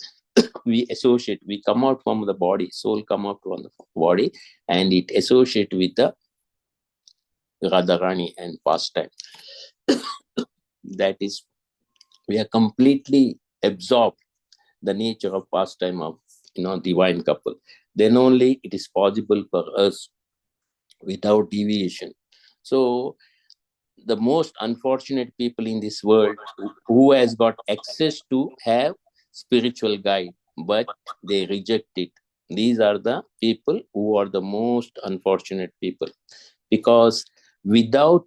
we associate, we come out from the body, soul come out from the body, and it associate with the Radharani and pastime. That is, we are completely absorbed the nature of pastime of divine couple. Then only it is possible for us without deviation. So the most unfortunate people in this world who has got access to have spiritual guide, but they reject it. These are the people who are the most unfortunate people, because without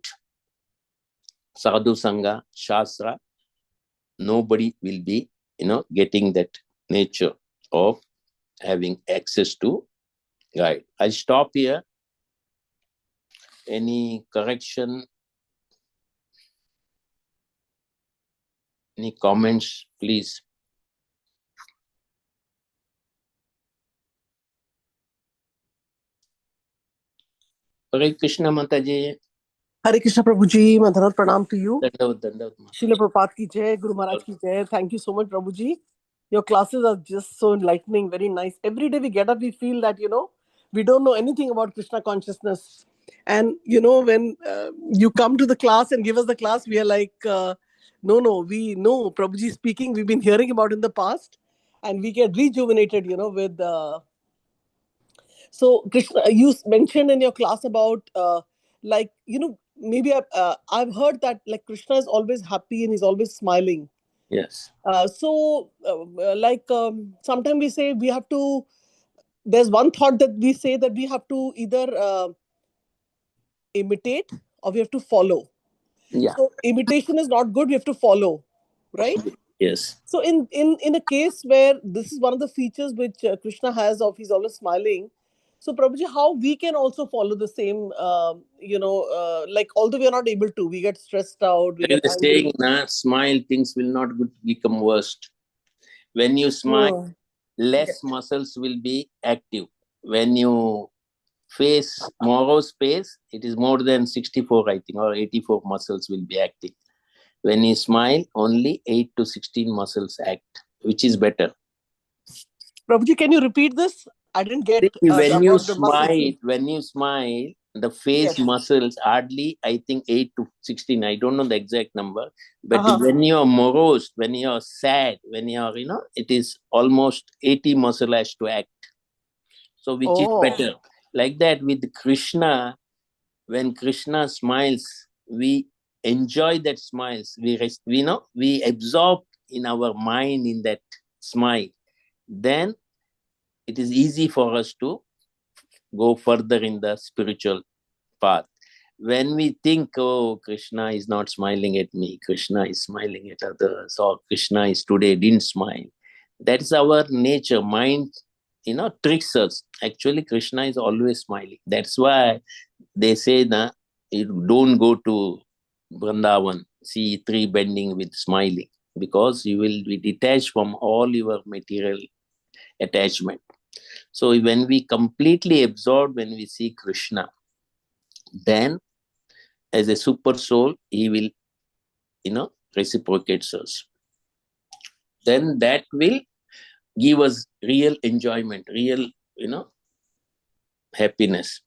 sadhu sangha, shastra, nobody will be, getting that nature of having access to guide. I stop here. Any correction? Any comments, please? Hare Krishna Mataji. Hare Krishna Prabhuji, Madhanar Pranam to you. Dandavat. Srila Prabhupada ki jai, Guru Maharaj ki jai. Thank you so much, Prabhuji. Your classes are just so enlightening, very nice. Every day we get up, we feel that, we don't know anything about Krishna consciousness. And, when you come to the class and give us the class, we are like, no, we know Prabhuji speaking, we've been hearing about in the past. And we get rejuvenated, with... So, Krishna, you mentioned in your class about, maybe I've heard that like Krishna is always happy and he's always smiling. Yes. Sometimes we say we have to, there's one thought that we say that we have to either imitate or we have to follow. Yeah. So imitation is not good, we have to follow, right? Yes. So in a case where this is one of the features which Krishna has of he's always smiling. So Prabhuji, how we can also follow the same, although we are not able to, we get stressed out, we There get is a angry. saying, smile, things will not become worst. When you smile, less muscles will be active. When you face morose face, it is more than 64, I think, or 84 muscles will be active. When you smile, only 8 to 16 muscles act, which is better. Prabhuji, can you repeat this? I didn't get when you the muscles. When you smile, the face Yes. muscles hardly, I think 8 to 16. I don't know the exact number, but when you are morose, when you are sad, when you are, it is almost 80 muscle has to act. So which is better? Like that with Krishna, when Krishna smiles, we enjoy that smiles. We absorb in our mind in that smile. Then it is easy for us to go further in the spiritual path. When we think, oh, Krishna is not smiling at me, Krishna is smiling at others, or Krishna is today didn't smile, that's our nature. Mind, tricks us. Actually, Krishna is always smiling. That's why they say that you don't go to Vrindavan, see tree bending with smiling, because you will be detached from all your material attachment. So when we completely absorb, when we see Krishna, then as a super soul, he will, reciprocates us. Then that will give us real enjoyment, real, happiness.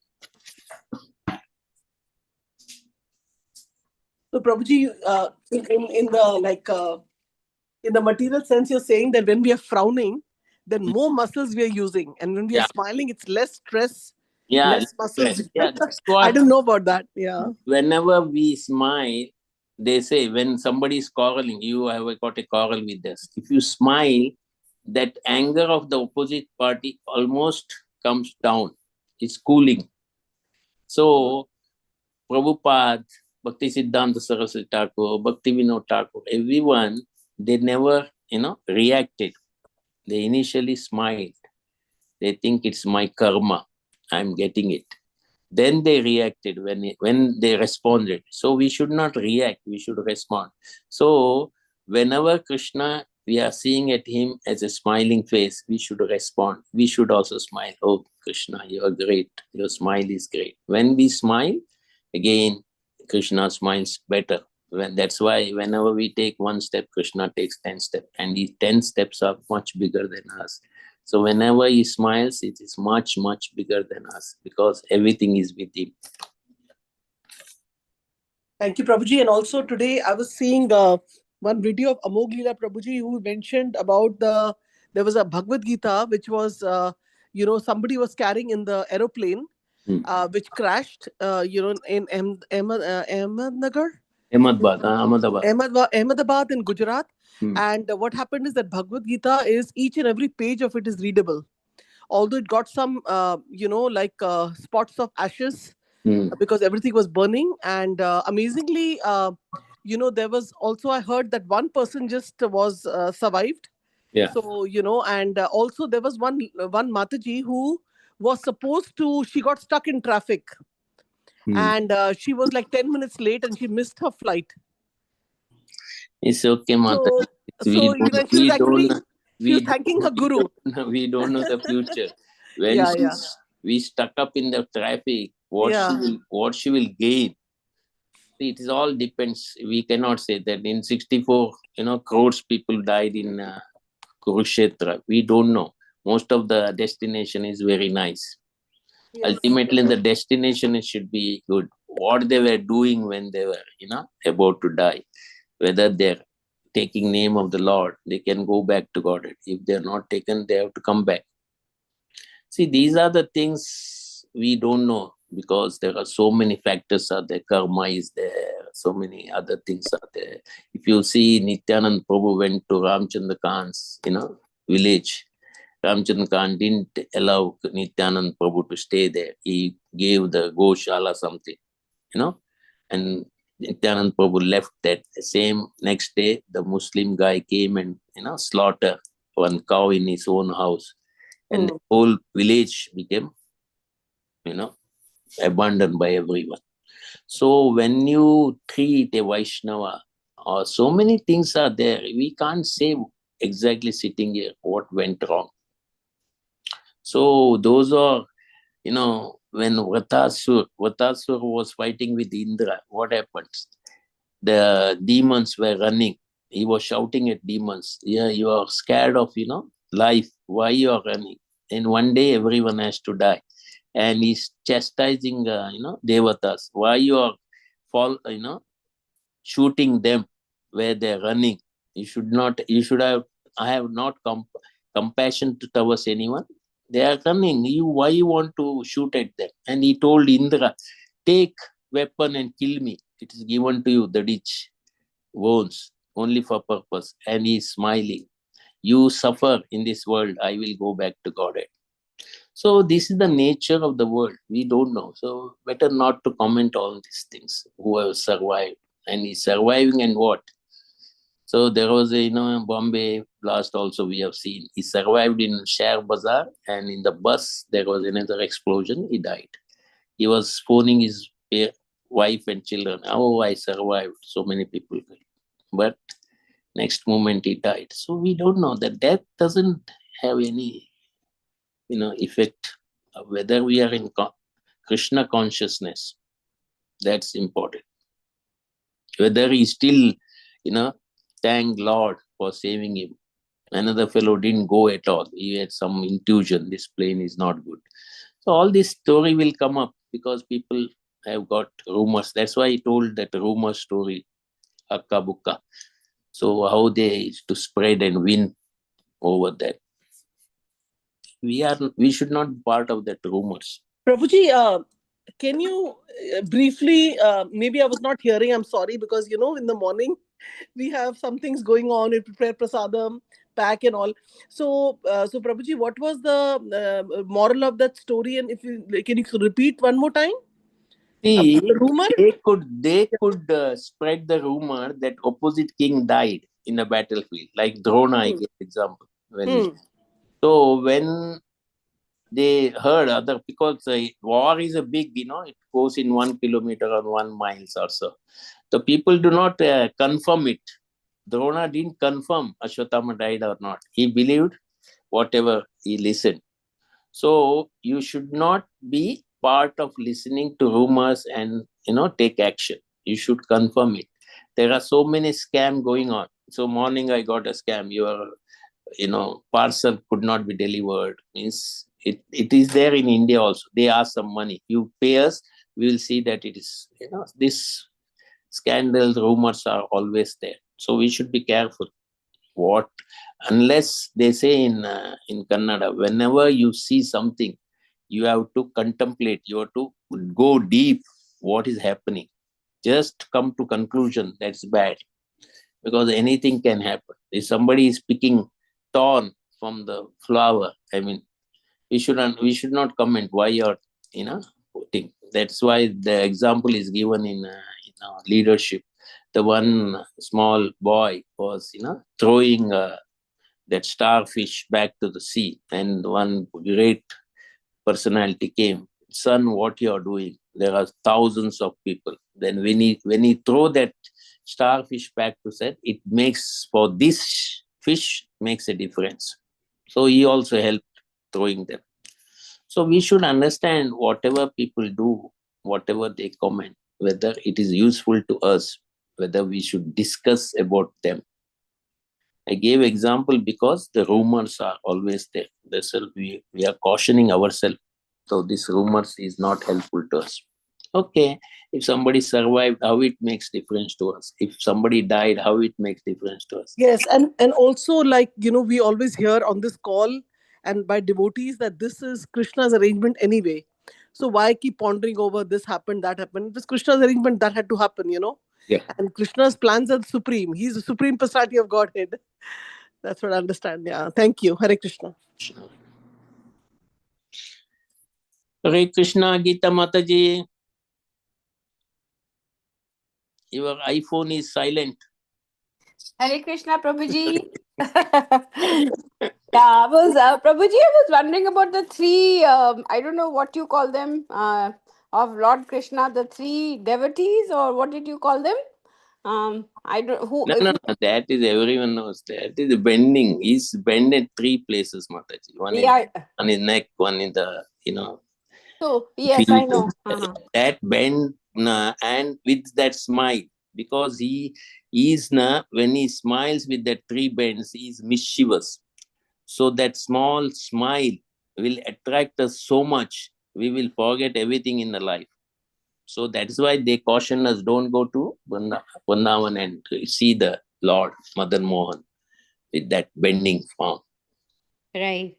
So Prabhuji, in the in the material sense, you're saying that when we are frowning, then more muscles we are using, and when we are Yeah. smiling, it's less stress, Yeah, less muscles. yeah, that's I what. didn't know about that. Yeah. Whenever we smile, they say when somebody is quarreling, you have got a quarrel with us. If you smile, that anger of the opposite party almost comes down. It's cooling. So, Prabhupada, Bhakti Siddhanta Saraswati Thakur, Bhakti Vinod Thakur, everyone, they never, reacted. They initially smiled. They think it's my karma. I'm getting it. Then they reacted when they responded. So we should not react, we should respond. So whenever Krishna, we are seeing at him as a smiling face, we should respond. We should also smile. Oh, Krishna, you are great. Your smile is great. When we smile, again, Krishna smiles better. That's why whenever we take one step, Krishna takes 10 steps. And these 10 steps are much bigger than us. So whenever he smiles, it is much, much bigger than us because everything is with him. Thank you, Prabhuji. And also today I was seeing one video of Amog Leela Prabhuji who mentioned about there was a Bhagavad Gita which was, somebody was carrying in the aeroplane, which crashed, in Ahmednagar. Ahmedabad in Gujarat. And what happened is that Bhagavad Gita is, each and every page of it is readable. Although it got some, spots of ashes because everything was burning. And amazingly, there was also, I heard that one person just was survived. Yeah. So, and also there was one Mataji who was supposed to, she got stuck in traffic. And she was like 10 minutes late and she missed her flight. It's okay, Mata. She was actually, she was thanking her guru. We don't know the future. When we stuck up in the traffic, what she will gain. It is all depends. We cannot say that in 64, crores people died in Kurukshetra. We don't know. Most of the destination is very nice. Yes. Ultimately, the destination should be good. What they were doing when they were, about to die, whether they're taking name of the Lord, they can go back to God. If they're not taken, they have to come back. See, these are the things we don't know because there are so many factors are there. Karma is there. So many other things are there. If you see, Nityanand Prabhu went to Ramchandra Khan's, village. Ramchandra Khan didn't allow Nityanand Prabhu to stay there. He gave the Goshala something, and Nityanand Prabhu left that. Same next day, the Muslim guy came and, slaughter one cow in his own house. And the whole village became, abandoned by everyone. So when you treat a Vaishnava, or so many things are there, we can't say exactly sitting here what went wrong. So those are, when Vratasur was fighting with Indra, what happened? The demons were running. He was shouting at demons, yeah, you are scared of, life. Why you are running? And one day everyone has to die. And he's chastising, Devatas. Why you are shooting them where they're running? You should have, I have not compassion towards anyone. They are running. Why you want to shoot at them? And he told Indra, take weapon and kill me. It is given to you, the ditch wounds, only for purpose. And he is smiling. You suffer in this world, I will go back to Godhead. So this is the nature of the world. We don't know. So better not to comment on these things. Who have survived. And he's surviving and what? So there was a, Bombay blast also we have seen. He survived in Share Bazaar, and in the bus there was another explosion. He died. He was phoning his wife and children. Oh, I survived. So many people. But next moment he died. So we don't know. That death doesn't have any, effect. Whether we are in Krishna consciousness, that's important. Whether he still, thank Lord for saving him. Another fellow didn't go at all. He had some intuition, this plane is not good. So all this story will come up because people have got rumors. That's why I told that rumor story, Hakka Bukka. So how they to spread and win over that. We should not be part of that rumors. Prabhuji, can you briefly, maybe I was not hearing, I'm sorry, because in the morning we have some things going on, we prepare prasadam, pack and all. So, Prabhuji, what was the moral of that story? And can you repeat one more time? See, The rumor? they could spread the rumor that opposite king died in a battlefield, like Drona, I give example. So when they heard other, because war is a big, it goes in 1 kilometer or 1 miles or so. So people do not confirm it. Drona didn't confirm Ashwatthama died or not. He believed whatever he listened. So you should not be part of listening to rumors and take action. You should confirm it. There are so many scams going on. So morning I got a scam. Your parcel could not be delivered. Means it is there in India also. They ask some money. You pay us, we will see that it is this scandal rumors are always there. So we should be careful. What unless they say in Kannada, whenever you see something, you have to contemplate, you have to go deep what is happening. Just come to conclusion that's bad, because anything can happen. If somebody is picking thorn from the flower, I mean, we should not comment why you're putting. That's why the example is given in leadership. The one small boy was throwing that starfish back to the sea, and one great personality came. Son, what you are doing? There are thousands of people. Then when he throw that starfish back to set, it makes for this fish makes a difference. So he also helped throwing them. So we should understand whatever people do, whatever they comment, whether it is useful to us, whether we should discuss about them. I gave example because the rumors are always there. That's why we are cautioning ourselves. So this rumors is not helpful to us. Okay, if somebody survived, how it makes difference to us? If somebody died, how it makes difference to us? Yes, and also we always hear on this call and by devotees that this is Krishna's arrangement anyway. So why keep pondering over this happened, that happened? It was Krishna's arrangement that had to happen, Yeah. And Krishna's plans are supreme. He's the supreme personality of Godhead. That's what I understand. Yeah. Thank you. Hare Krishna. Hare Krishna, Gita Mataji. Your iPhone is silent. Hare Krishna, Prabhuji. Yeah, Prabhuji, I was wondering about the three, I don't know what you call them, of Lord Krishna, the three devotees, or what did you call them? I don't, who, No, that is everyone knows. That is bending. He's bended 3 places, Mataji. One in his neck, one in the, So, yes, feet. I know. That bend and with that smile, because he is when he smiles with that 3 bends, he is mischievous. So that small smile will attract us so much, we will forget everything in the life. So that is why they caution us, don't go to Vrindavan and see the Lord, Madan Mohan, with that bending form. Right.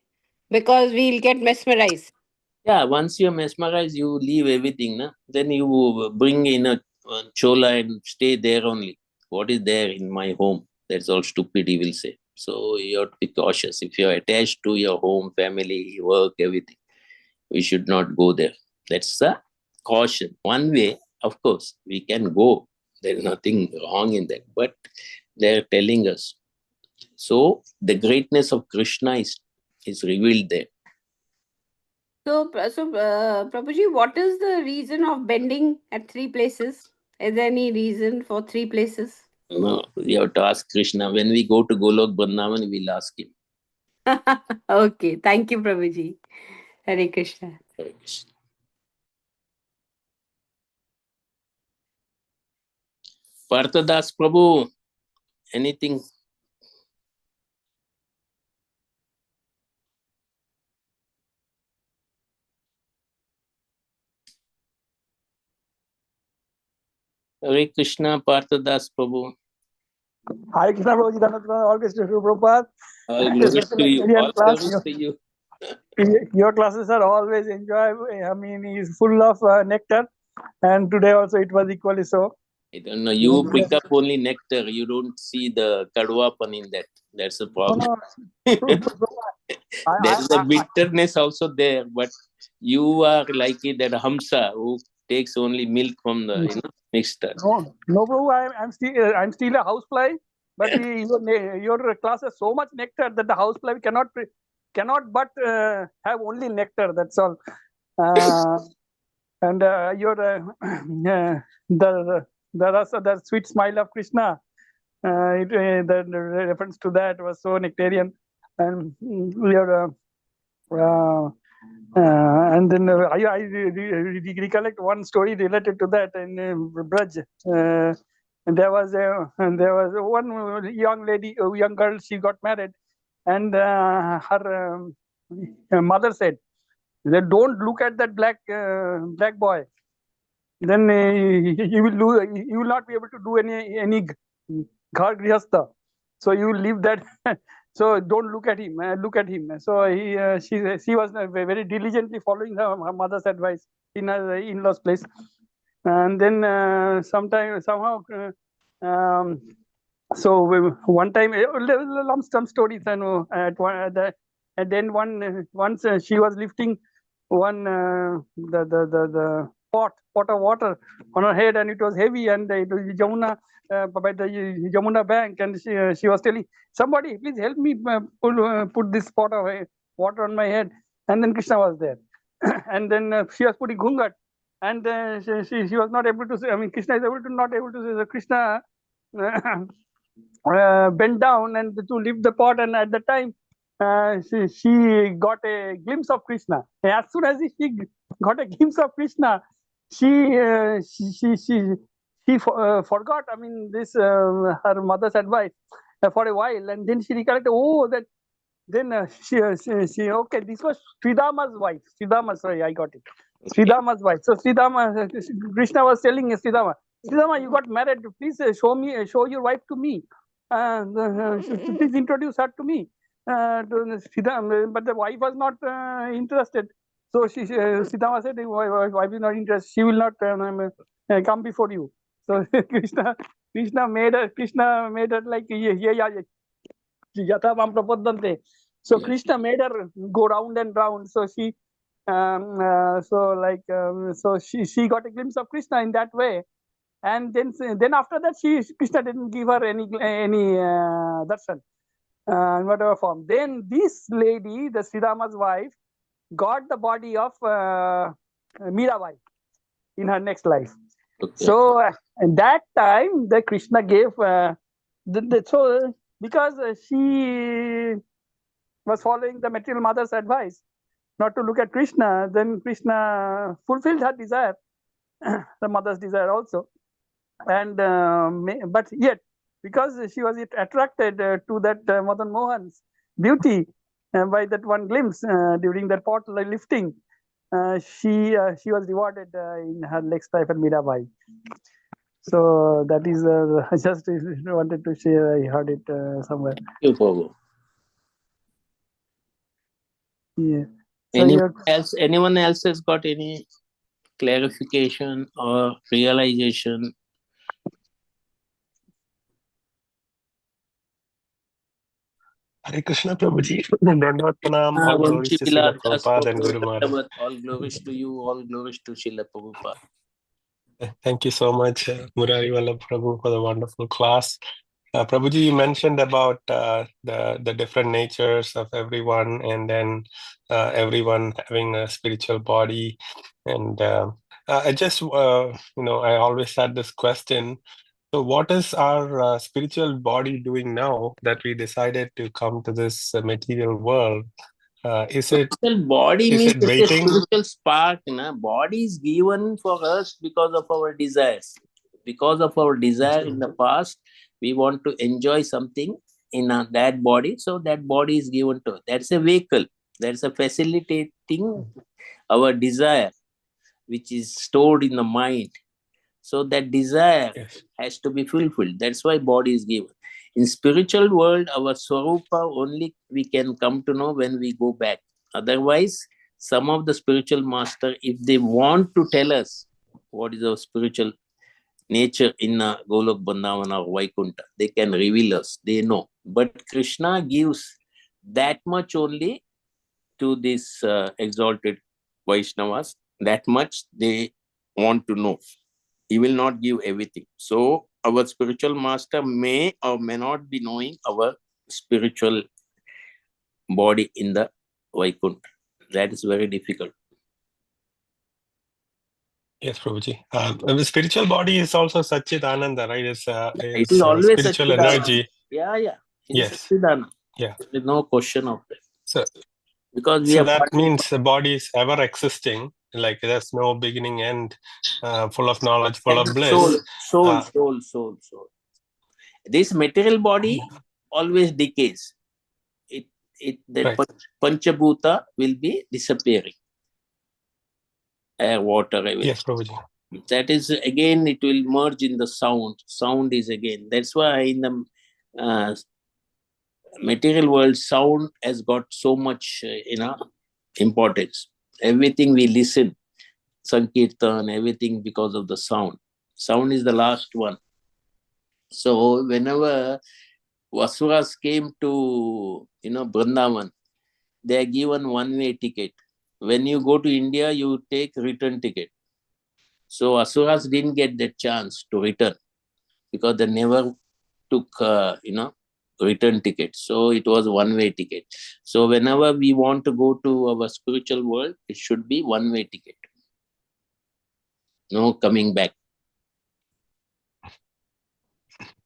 Because we'll get mesmerized. Yeah, once you're mesmerized, you leave everything. Then you bring in a chola and stay there only. What is there in my home? That's all stupid, he will say. So you have to be cautious. If you're attached to your home, family, work, everything, we should not go there. That's the caution. One way, of course, we can go. There's nothing wrong in that. But they're telling us. So the greatness of Krishna is revealed there. So, Prabhuji, what is the reason of bending at 3 places? Is there any reason for 3 places? No, we have to ask Krishna. When we go to Golok Vrindavan, we'll ask him. Okay, thank you, Prabhuji. Hare Krishna. Hare Krishna. Parthadas Prabhu, anything? Hare Krishna, Parthadas Prabhu. Hare Krishna Prabhuji, Dhanatana, all Krishna Prabhupada. All glories to you. All glories to you. Your classes are always enjoyable. I mean, it's full of nectar, and today also it was equally so. I don't know. You pick up only nectar. You don't see the kadwapan in that. That's the problem. There is a bitterness also there, but you are like that Hamsa who takes only milk from the nectar. No, bro. I'm still a housefly, but your class has so much nectar that the housefly cannot but have only nectar. That's all. And the sweet smile of Krishna. The reference to that was so nectarian, and and then I recollect one story related to that in Braj. And there was one young girl. She got married, and her mother said, "Don't look at that black boy. Then you will not be able to do any ghar grihastha. So you will leave that." So don't look at him. Look at him. So she was very diligently following her mother's advice in her in-laws' place. And then somehow, so one time, lump sum stories. And then once she was lifting one the pot of water on her head, and it was heavy, and it was Jamuna by the Jamuna bank, and she was telling somebody, "Please help me put this pot of water on my head." And then Krishna was there, and then she was putting ghungat, and she was not able to say. I mean, Krishna is not able to say. So Krishna bent down and to lift the pot, and at the time she got a glimpse of Krishna. As soon as she got a glimpse of Krishna, she forgot. I mean, this her mother's advice for a while, and then she recollected. Oh, that. Then she okay. This was Sridhama's wife. Sridhama, sorry, I got it. Sridhama's wife. So Sridhama, Krishna was telling Sridhama, you got married. Please show your wife to me. Please introduce her to me. To Sridhama, but the wife was not interested. So Sridhama said, wife is not interested. She will not come before you. So Krishna made her like Yathavam Prapadante. So Krishna made her go round and round. So she she got a glimpse of Krishna in that way. And then after that, Krishna didn't give her any darshan in whatever form. Then this lady, the Sridhama's wife, got the body of Mirabai in her next life. Okay. So at that time, the Krishna gave so because she was following the material mother's advice not to look at Krishna, then Krishna fulfilled her desire, the mother's desire also. And but yet, because she was attracted to that Madan Mohan's beauty by that one glimpse during that pot lifting, she was rewarded in her next life at Mirabai. So that is I just wanted to share. I heard it somewhere. Thank you, Prabhu. Yeah. So anyone else has got any clarification or realization? Hare Krishna Prabhuji. Dandavad Pranam. All glories to Srila Prabhupada and Guru Maharaj. All glories to you. All glories to Srila Prabhupada. Thank you so much, Murari Vallabh Prabhu, for the wonderful class. Prabhuji, you mentioned about the different natures of everyone, and then everyone having a spiritual body. And I just, I always had this question. So what is our spiritual body doing now that we decided to come to this material world? Is it body means it waiting? A spiritual spark? Body is given for us because of our desires. Because of our desire in the past, We want to enjoy something in that body, so that body is given to us. That's a vehicle. That's a facilitating our desire, which is stored in the mind. So that desire Yes. has to be fulfilled. That's why body is given. In spiritual world, our swarupa only we can come to know when we go back. Otherwise, some of the spiritual master, if they want to tell us what is our spiritual nature in Golok Bandhavana or Vaikuntha, they can reveal us. They know. But Krishna gives that much only to these exalted Vaishnavas. That much they want to know. He will not give everything. So our spiritual master may or may not be knowing our spiritual body in the Vaikuntha. That is very difficult. Yes, Prabhuji. The spiritual body is also Satchidananda, right? It is It's always spiritual Satchidananda. energy. Yeah. It is Yes. Satchidananda. Yeah. There is no question of that. So, Because we so have that means the body is ever existing, like there's no beginning end, full of knowledge, full of bliss. soul. This material body always decays. The Right. Panchabhuta will be disappearing. Air, water, everything. Yes, Prabhuji. That is again, it will merge in the sound. Sound is again. That's why in the material world, sound has got so much, importance. Everything we listen, Sankirtan, everything because of the sound. Sound is the last one. So whenever Vasuras came to, Vrindavan, they are given one-way ticket. When you go to India, you take return ticket. So Asuras didn't get the chance to return because they never took, return ticket. So it was one-way ticket. So whenever we want to go to our spiritual world, it should be one-way ticket. No coming back.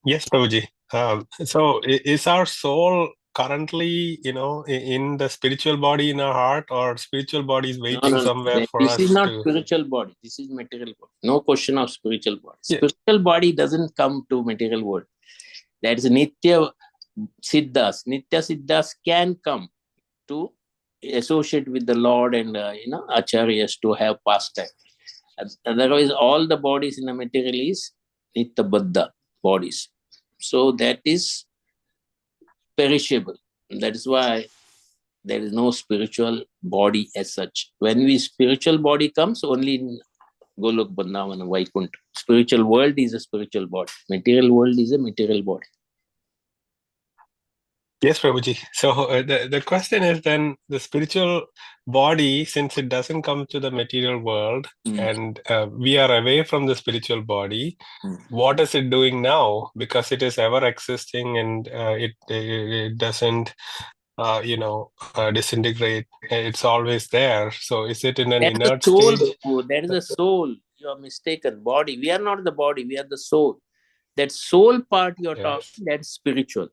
Yes, Prabhuji. So is our soul currently, in the spiritual body in our heart, or spiritual body is waiting No. somewhere for This us is not to... spiritual body. This is material body. No question of spiritual body. Yeah. Spiritual body doesn't come to material world. That is Nitya Siddhas. Nitya Siddhas can come to associate with the Lord and, Acharyas to have pastime. Otherwise, all the bodies in the material is Nitya Baddha bodies. So that is perishable. That is why there is no spiritual body as such. When spiritual body comes, only in Golok, Vrindavan, Vaikuntha. Spiritual world is a spiritual body. Material world is a material body. Yes, Prabhuji. So the question is then, the spiritual body, since it doesn't come to the material world, and we are away from the spiritual body, what is it doing now? Because it is ever existing, and it doesn't, disintegrate. It's always there. So is it in an That is the inert soul. stage? That is the soul. You are mistaken. Body. We are not the body. We are the soul. That soul part you are talking, that's spiritual.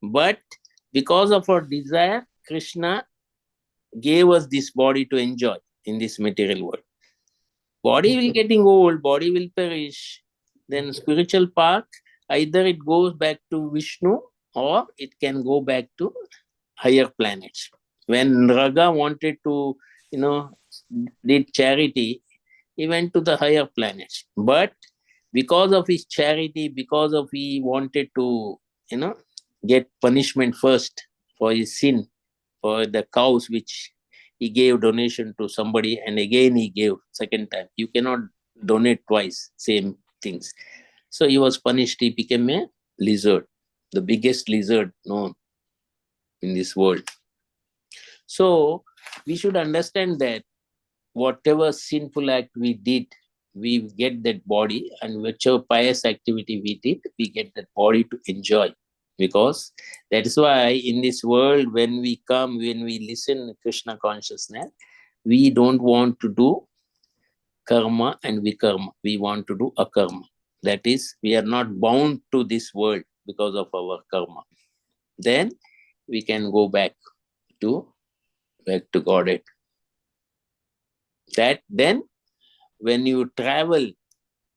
But because of our desire, Krishna gave us this body to enjoy in this material world. Body will getting old, body will perish. Then spiritual part, either it goes back to Vishnu or it can go back to higher planets. When Raga wanted to, did charity, he went to the higher planets. But because of his charity, because of he wanted to, get punishment first for his sin, for the cows which he gave donation to somebody, and again he gave second time. You cannot donate twice, same things. So he was punished. He became a lizard, the biggest lizard known in this world. So we should understand that whatever sinful act we did, we get that body, and whichever pious activity we did, we get that body to enjoy. Because that is why in this world, when we come, when we listen Krishna consciousness, we don't want to do karma and vikarma. We want to do akarma. That is, we are not bound to this world because of our karma. Then we can go back to Godhead. That then, when you travel,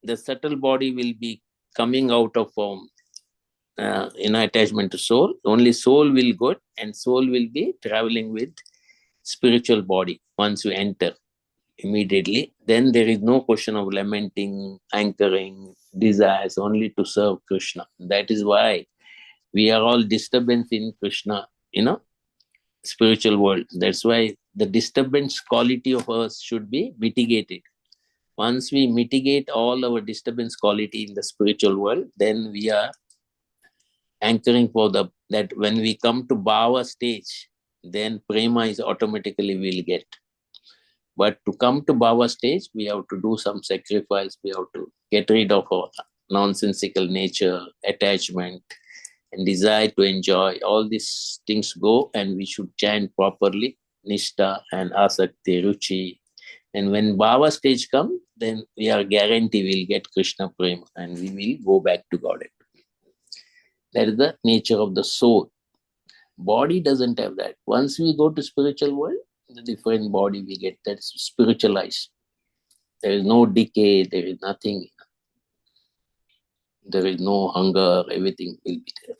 the subtle body will be coming out of form. attachment to soul. Only soul will go, and soul will be traveling with spiritual body once you enter immediately. Then there is no question of lamenting, anchoring, desires, only to serve Krishna. That is why we are all disturbance in Krishna, spiritual world. That's why the disturbance quality of us should be mitigated. Once we mitigate all our disturbance quality in the spiritual world, then we are anchoring for that when we come to bhava stage, then prema is automatically will get. But to come to bhava stage, we have to do some sacrifice. We have to get rid of our nonsensical nature, attachment, and desire to enjoy. All these things go, and we should chant properly, Nishta and Asakti, Ruchi. And when bhava stage comes, then we are guaranteed we'll get Krishna Prema and we will go back to Godhead. That is the nature of the soul. Body doesn't have that. Once we go to spiritual world, the different body we get, that's spiritualized. There is no decay, there is nothing. There is no hunger, everything will be there.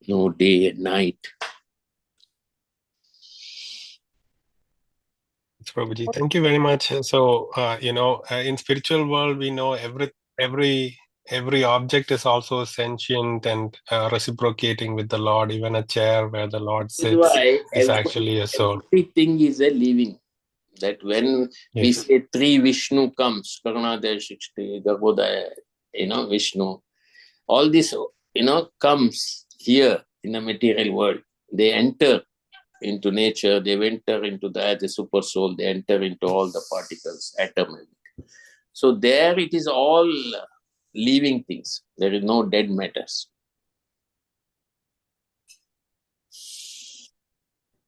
No day and night. Prabhuji, thank you very much. So, in spiritual world, we know every object is also sentient and reciprocating with the Lord. Even a chair where the Lord That's sits why is actually a soul. everything is a living. That when we Yes. say three Vishnu comes, Karunadaya Shikshti, Garbhodaya, Vishnu, all this, comes here in the material world. They enter into nature, they enter into the super soul, they enter into all the particles, atom. So there it is all living things. There is no dead matters.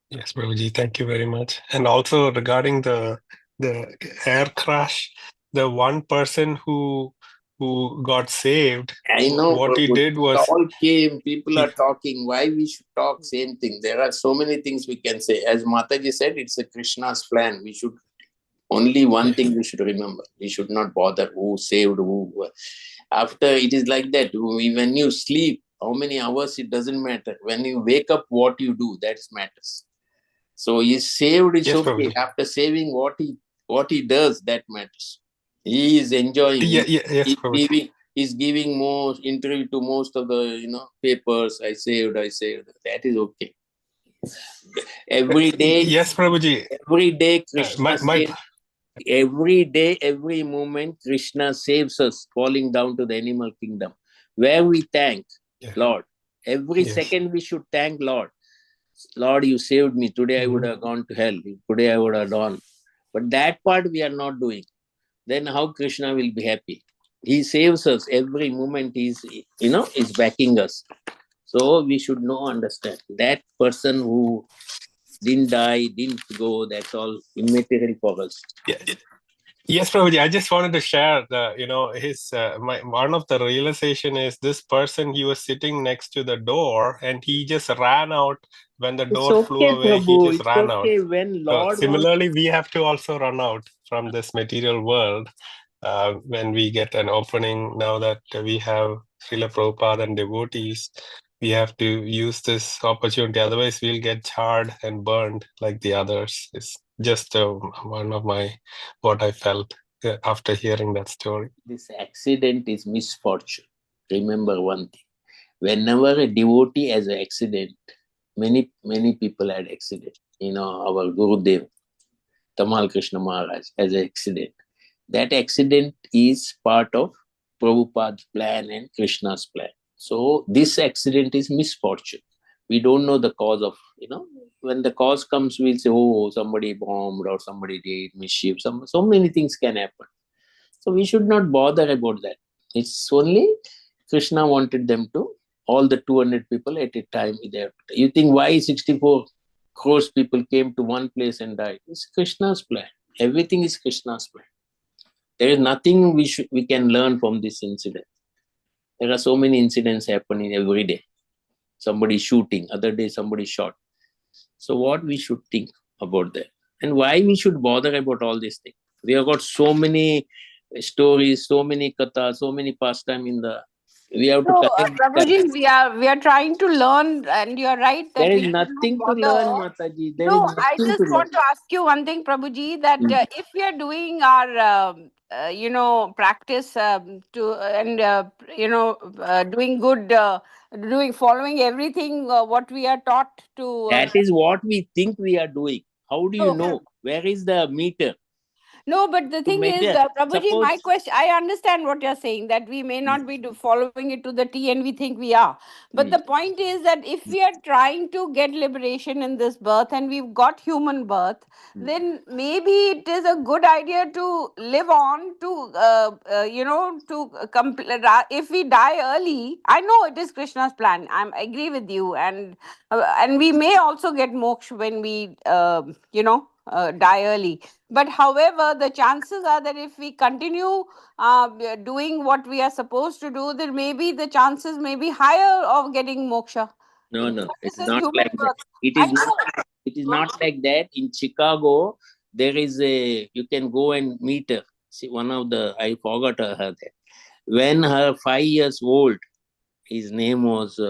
Yes, Prabhuji, thank you very much. And also regarding the air crash, the one person who got saved, I know, what he Prabhu, did it was all came, people are talking, why we should talk same thing? There are so many things we can say. As Mataji said, it's a Krishna's plan. We should, only one thing we should remember. We should not bother who saved who. After it is like that, when you sleep, how many hours, it doesn't matter. When you wake up, what you do, that matters. So he's saved, it's Yes, okay. Prabhuji. After saving, what he does, that matters. He is enjoying. Yes, Prabhuji. He's giving more interview to most of the papers. I saved. That is okay. Every day. Yes, Prabhuji. Every day, Krishna my saves. Every day, every moment, Krishna saves us, falling down to the animal kingdom, where we thank Lord. Every second we should thank Lord. Lord, you saved me. Today I would have gone to hell. Today I would have gone. But that part we are not doing. Then how Krishna will be happy? He saves us every moment. He's backing us. So we should understand that person who didn't die, didn't go, that's all immaterial for us. Yes, Prabhuji, I just wanted to share his one of the realization is this person, he was sitting next to the door and he just ran out when the door flew away. Prabhu. He just ran out. When Lord similarly, we have to also run out from this material world when we get an opening. Now that we have Srila Prabhupada and devotees, we have to use this opportunity. Otherwise, we'll get charred and burned like the others. It's just one of what I felt after hearing that story. This accident is misfortune. Remember one thing. Whenever a devotee has an accident, many people had accident. Our Gurudev, Tamal Krishna Maharaj, has an accident. That accident is part of Prabhupada's plan and Krishna's plan. So this accident is misfortune. We don't know the cause of, when the cause comes, we'll say, oh, somebody bombed or somebody did mischief. So many things can happen. So we should not bother about that. It's only Krishna wanted them to, all the 200 people at a time. You think why 64 crores people came to one place and died? It's Krishna's plan. Everything is Krishna's plan. There is nothing we can learn from this incident. There are so many incidents happening every day. Somebody shooting, other day somebody shot. So what we should think about that? And why we should bother about all these things? We have got so many stories, so many kathas, so many pastime in the We have to No, connect. Prabhuji, we are trying to learn, and you are right that There we is should not nothing to learn, bother. Mataji. There is No, I nothing just to learn. want to ask you one thing, Prabhuji, that if we are doing our, practice to and doing good, following everything what we are taught to. That is what we think we are doing. How do you So, know? Where is the meter no, but the to thing is, measure? Prabhuji, Suppose my question, I understand what you're saying, that we may not be following it to the T and we think we are. But the point is that if we are trying to get liberation in this birth and we've got human birth, then maybe it is a good idea to live on if we die early. I know it is Krishna's plan. I agree with you. And we may also get moksha when we, die early. But however, the chances are that if we continue doing what we are supposed to do, then maybe the chances may be higher of getting moksha. no, Because it's this is not human like that. birth. It I is know. not. It is not like that. In Chicago, there is a. You can go and meet her. See, one of the I forgot her there. When her 5 years old, his name was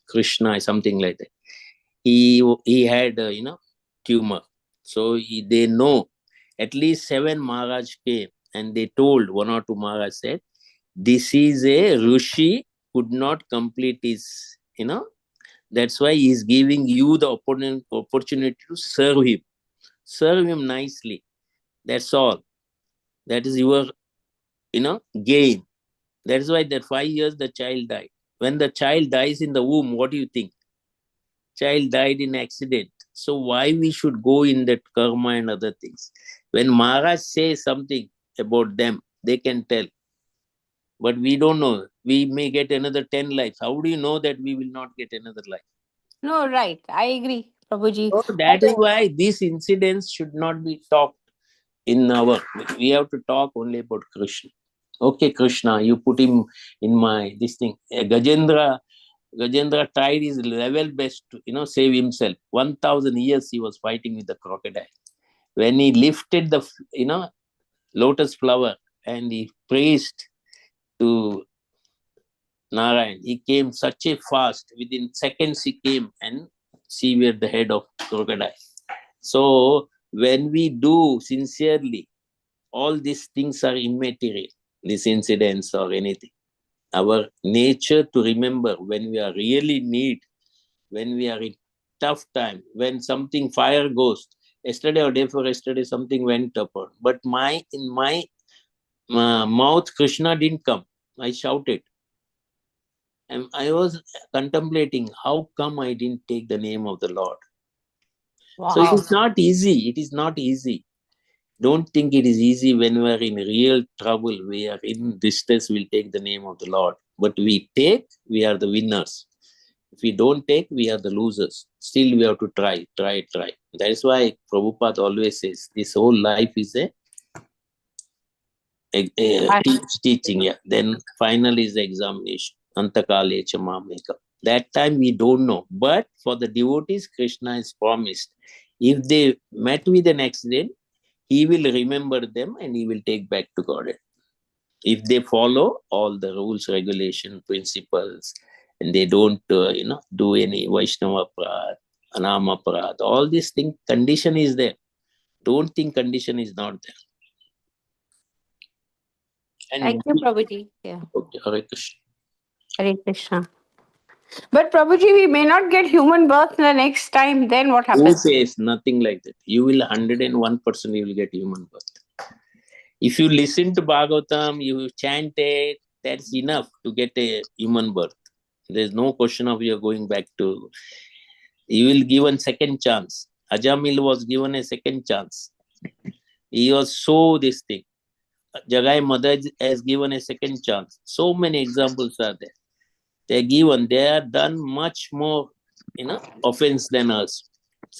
Krishna, something like that. He had tumor. So they know at least 7 Maharaj came and they told, 1 or 2 Maharaj said, this is a Rishi, could not complete his, that's why he is giving you the opportunity to serve him. Serve him nicely. That's all. That is your, gain. That is why that 5 years the child died. When the child dies in the womb, what do you think? Child died in accident. So why we should go in that karma and other things? When Maharaj says something about them, they can tell. But we don't know. We may get another 10 lives. How do you know that we will not get another life? No, right. I agree, Prabhuji. So that is why these incidents should not be talked in our. We have to talk only about Krishna. Okay, Krishna, you put him in my this thing. Gajendra tried his level best to save himself. 1,000 years he was fighting with the crocodile. When he lifted the lotus flower and he praised to Narayan, he came such a fast. Within seconds he came and severed the head of crocodile. So when we do sincerely, all these things are immaterial. These incidents or anything. Our nature to remember when we are really need, when we are in tough time, when something fire goes. Yesterday or day before yesterday, something went up. But in my mouth, Krishna didn't come. I shouted. And I was contemplating how come I didn't take the name of the Lord. Wow. So it is not easy. It is not easy. Don't think it is easy when we are in real trouble. We are in distress, we'll take the name of the Lord. But we take, we are the winners. If we don't take, we are the losers. Still, we have to try. That is why Prabhupada always says, this whole life is a teaching. Yeah. Then final is the examination. Antakale chamameka. That time we don't know. But for the devotees, Krishna is promised. If they met with an accident, he will remember them and he will take back to God. If they follow all the rules, regulation, principles, and they don't, do any Vaishnava Aparad, Anama Aparad, all these things, condition is there. Don't think condition is not there. And Thank you, Prabhuji. Yeah. okay, Hare Krishna. Hare Krishna. But Prabhuji, we may not get human birth the next time. Then what Who happens? says nothing like that? You will 101% you will get human birth. If you listen to Bhagavatam, you chant it, that's enough to get a human birth. There's no question of you going back to. You will given second chance. Ajamil was given a second chance. He was so this thing. Jagai Mother has given a second chance. So many examples are there. They are done much more, offense than us.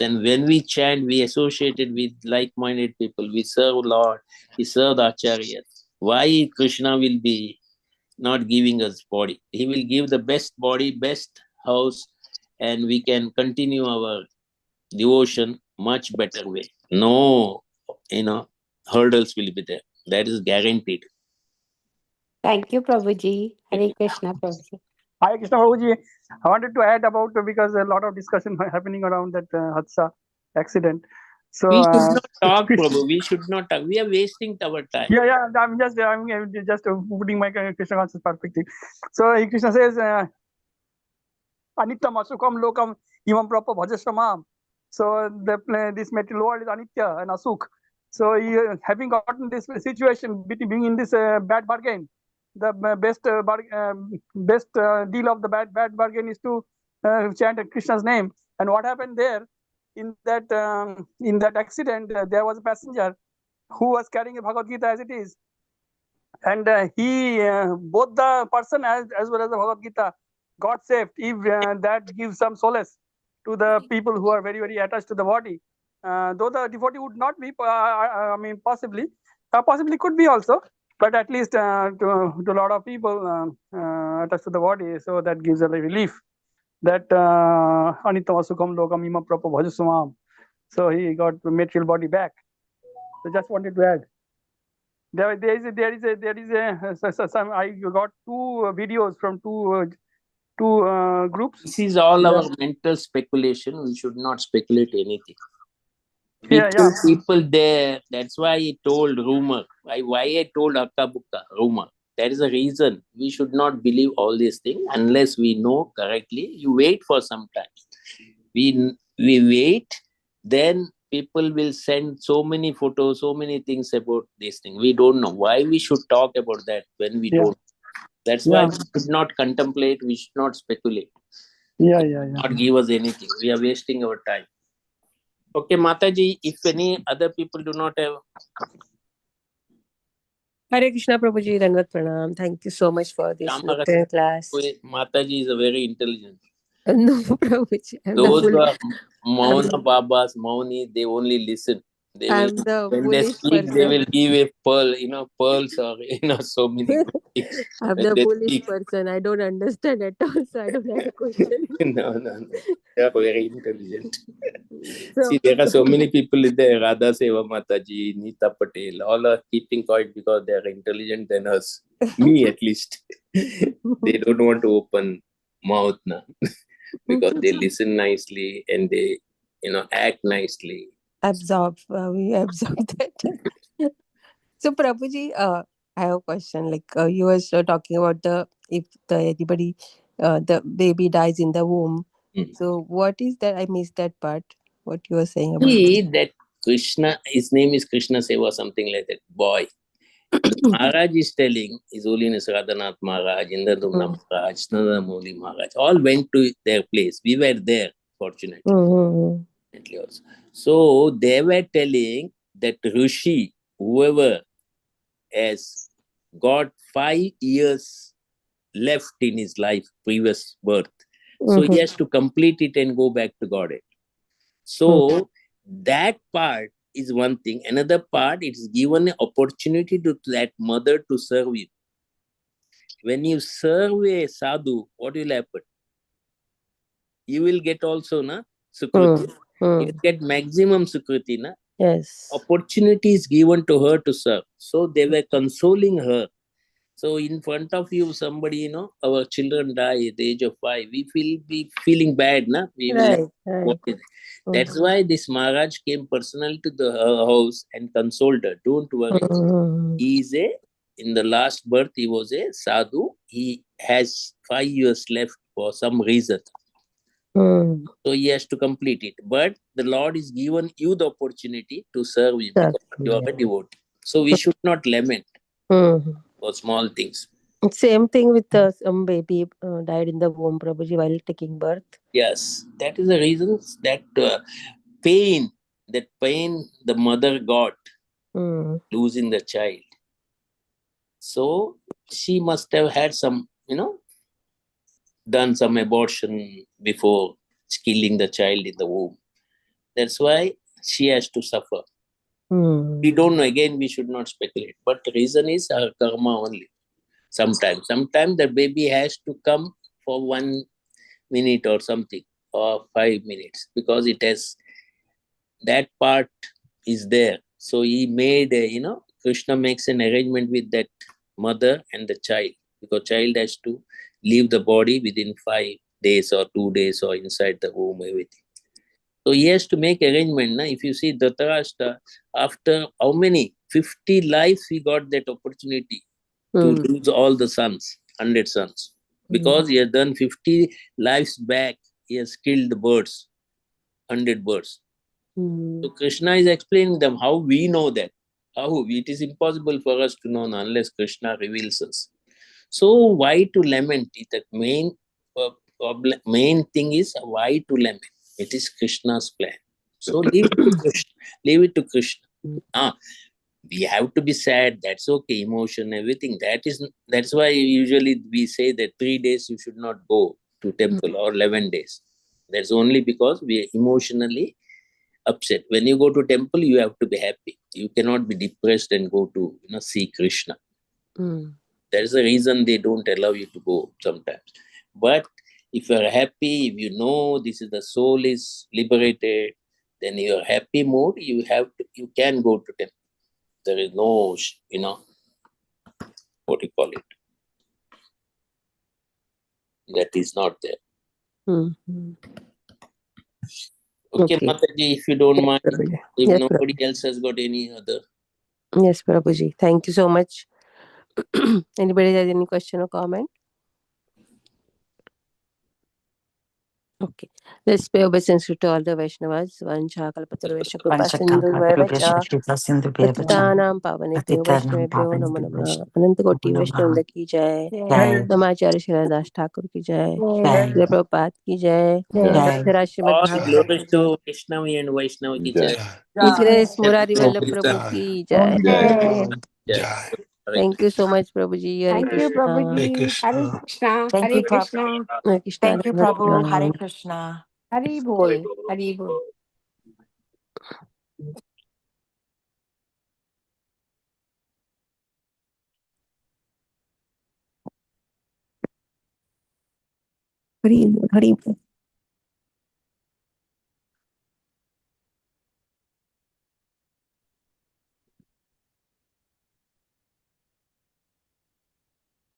And when we chant, we associated with like-minded people. We serve Lord, we serve the Acharya. Why Krishna will be not giving us body? He will give the best body, best house, and we can continue our devotion much better way. No, hurdles will be there. That is guaranteed. Thank you, Prabhuji. Hare Krishna, Prabhuji. Hi, Krishna Prabhuji. I wanted to add about, because a lot of discussion happening around that Hadsa accident. So, We should not talk, Prabhu. We should not talk. We are wasting our time. yeah, I'm just putting my Krishna conscious perspective. So Krishna says, Anityam asukam lokam imam prapa bhajasramam. So this material world is anitya and asuk. So having gotten this situation, being in this bad bargain, the best deal of the bad bargain is to chant Krishna's name. And what happened there in that accident? There was a passenger who was carrying a Bhagavad Gita as it is, and he both the person as well as the Bhagavad Gita got saved. If that gives some solace to the people who are very, very attached to the body, though the devotee would not be, possibly could be also, but at least to a lot of people attached to the body, so that gives a relief. That Anitam Asukam Lokam Ima Prapa Bhajasumam. So he got the material body back. So just wanted to add. There is some. I got two videos from two groups. This is all our mental speculation. We should not speculate anything. People there. That's why I told rumor. Why I told Akka rumor. That is the reason we should not believe all these things unless we know correctly. You wait for some time. We wait, then people will send so many photos, so many things about this thing. We don't know why we should talk about that when we don't. That's why we should not contemplate. We should not speculate. Not give us anything. We are wasting our time. Okay, Mataji, if any other people do not have. Hare Krishna Prabhuji, Dandavat Pranam. Thank you so much for this class. Mataji is a very intelligent. No, Prabhuji. Those who are Mauna Babas, Mauni, they only listen. They will, when they speak, they will give a pearl, pearls or, so many things. I'm the foolish person. I don't understand at all, so I don't have a question. No. They are very intelligent. See, there are so many people in there. Radha Seva Mataji, Neeta Patel, all are keeping quiet because they are intelligent than us. Me, at least. They don't want to open mouth now. Because they listen nicely and they, act nicely. We absorb that. So, Prabhuji, I have a question. Like you were talking about if the baby dies in the womb. So, what is that? I missed that part. What you were saying about that Krishna, his name is Krishna Seva, something like that. Boy. Maharaj is telling His Holiness Radhanath Maharaj, Indradumna Maharaj, Nandamoli Maharaj, all went to their place. We were there, fortunately. So they were telling that Rishi, whoever has got 5 years left in his life, previous birth, so he has to complete it and go back to Godhead. So that part is one thing. Another part, it is given an opportunity to that mother to serve you. When you serve a sadhu, what will happen? You will get also Sukruti. You get maximum Sukruti. Yes. Opportunity is given to her to serve. So they were consoling her. So in front of you, somebody, our children die at the age of 5. We be feeling bad, We will. That's why this Maharaj came personally to her house and consoled her. Don't worry. In the last birth, he was a sadhu. He has 5 years left for some reason. So he has to complete it. But the Lord is given you the opportunity to serve him because you are a devotee. So we should not lament for small things. Same thing with some baby died in the womb, Prabhuji, while taking birth. Yes, that is the reason that pain the mother got losing the child. So she must have had some, done some abortion before killing the child in the womb. That's why she has to suffer. We don't know. Again, we should not speculate. But the reason is her karma only. Sometimes the baby has to come for 1 minute or something, or 5 minutes, because it has, that part is there. So he made, Krishna makes an arrangement with that mother and the child, because child has to leave the body within 5 days or 2 days or inside the womb, everything. So he has to make arrangement. Na? If you see Dhritarashtra, after how many? 50 lives he got that opportunity to lose all the sons, 100 sons. Because he has done 50 lives back, he has killed the birds, 100 birds. So Krishna is explaining them how we know that. How it is impossible for us to know unless Krishna reveals us. So why to lament? The main main thing is why to lament. It is Krishna's plan. So leave it to Krishna. Leave it to Krishna. We have to be sad. That's okay. Emotion, everything. That's why usually we say that 3 days you should not go to temple or 11 days. That's only because we are emotionally upset. When you go to temple, you have to be happy. You cannot be depressed and go to see Krishna. There is a reason they don't allow you to go sometimes. But if you are happy, if you know this is the soul is liberated, then your happy mood, you can go to temple. There is no, what do you call it? That is not there. Okay, Mataji, if you don't mind, if Yes, nobody else has got any other. Yes, Prabhuji. Thank you so much. Anybody has any question or comment? Okay. Let's pay obeisance to all the Vaishnavas. Vancha kalpataruvesha kripa sindhu vacha patitanam pavanebhyo vaishnavebhyo namo namah. Ananta koti vaishnavrinda ki jai. Namacharya Shridas Thakur ki jai. Srila Prabhupada ki jai. Aksara Srimad All glories Bhagavatam. to Vaishnavi and Vaishnava ki jai. His Grace Murari Vallabh Prabhu ki jai. Jai. Thank you so much, Prabhuji. Hare Thank you, Krishna. Hare Prabhuji. Hare Krishna. Krishna. Thank Hare you, Prabhu. Krishna. Hare Krishna. Thank you, Prabhu. Hare Krishna. Krishna. Hari bol. Hari bol. Hari Bol.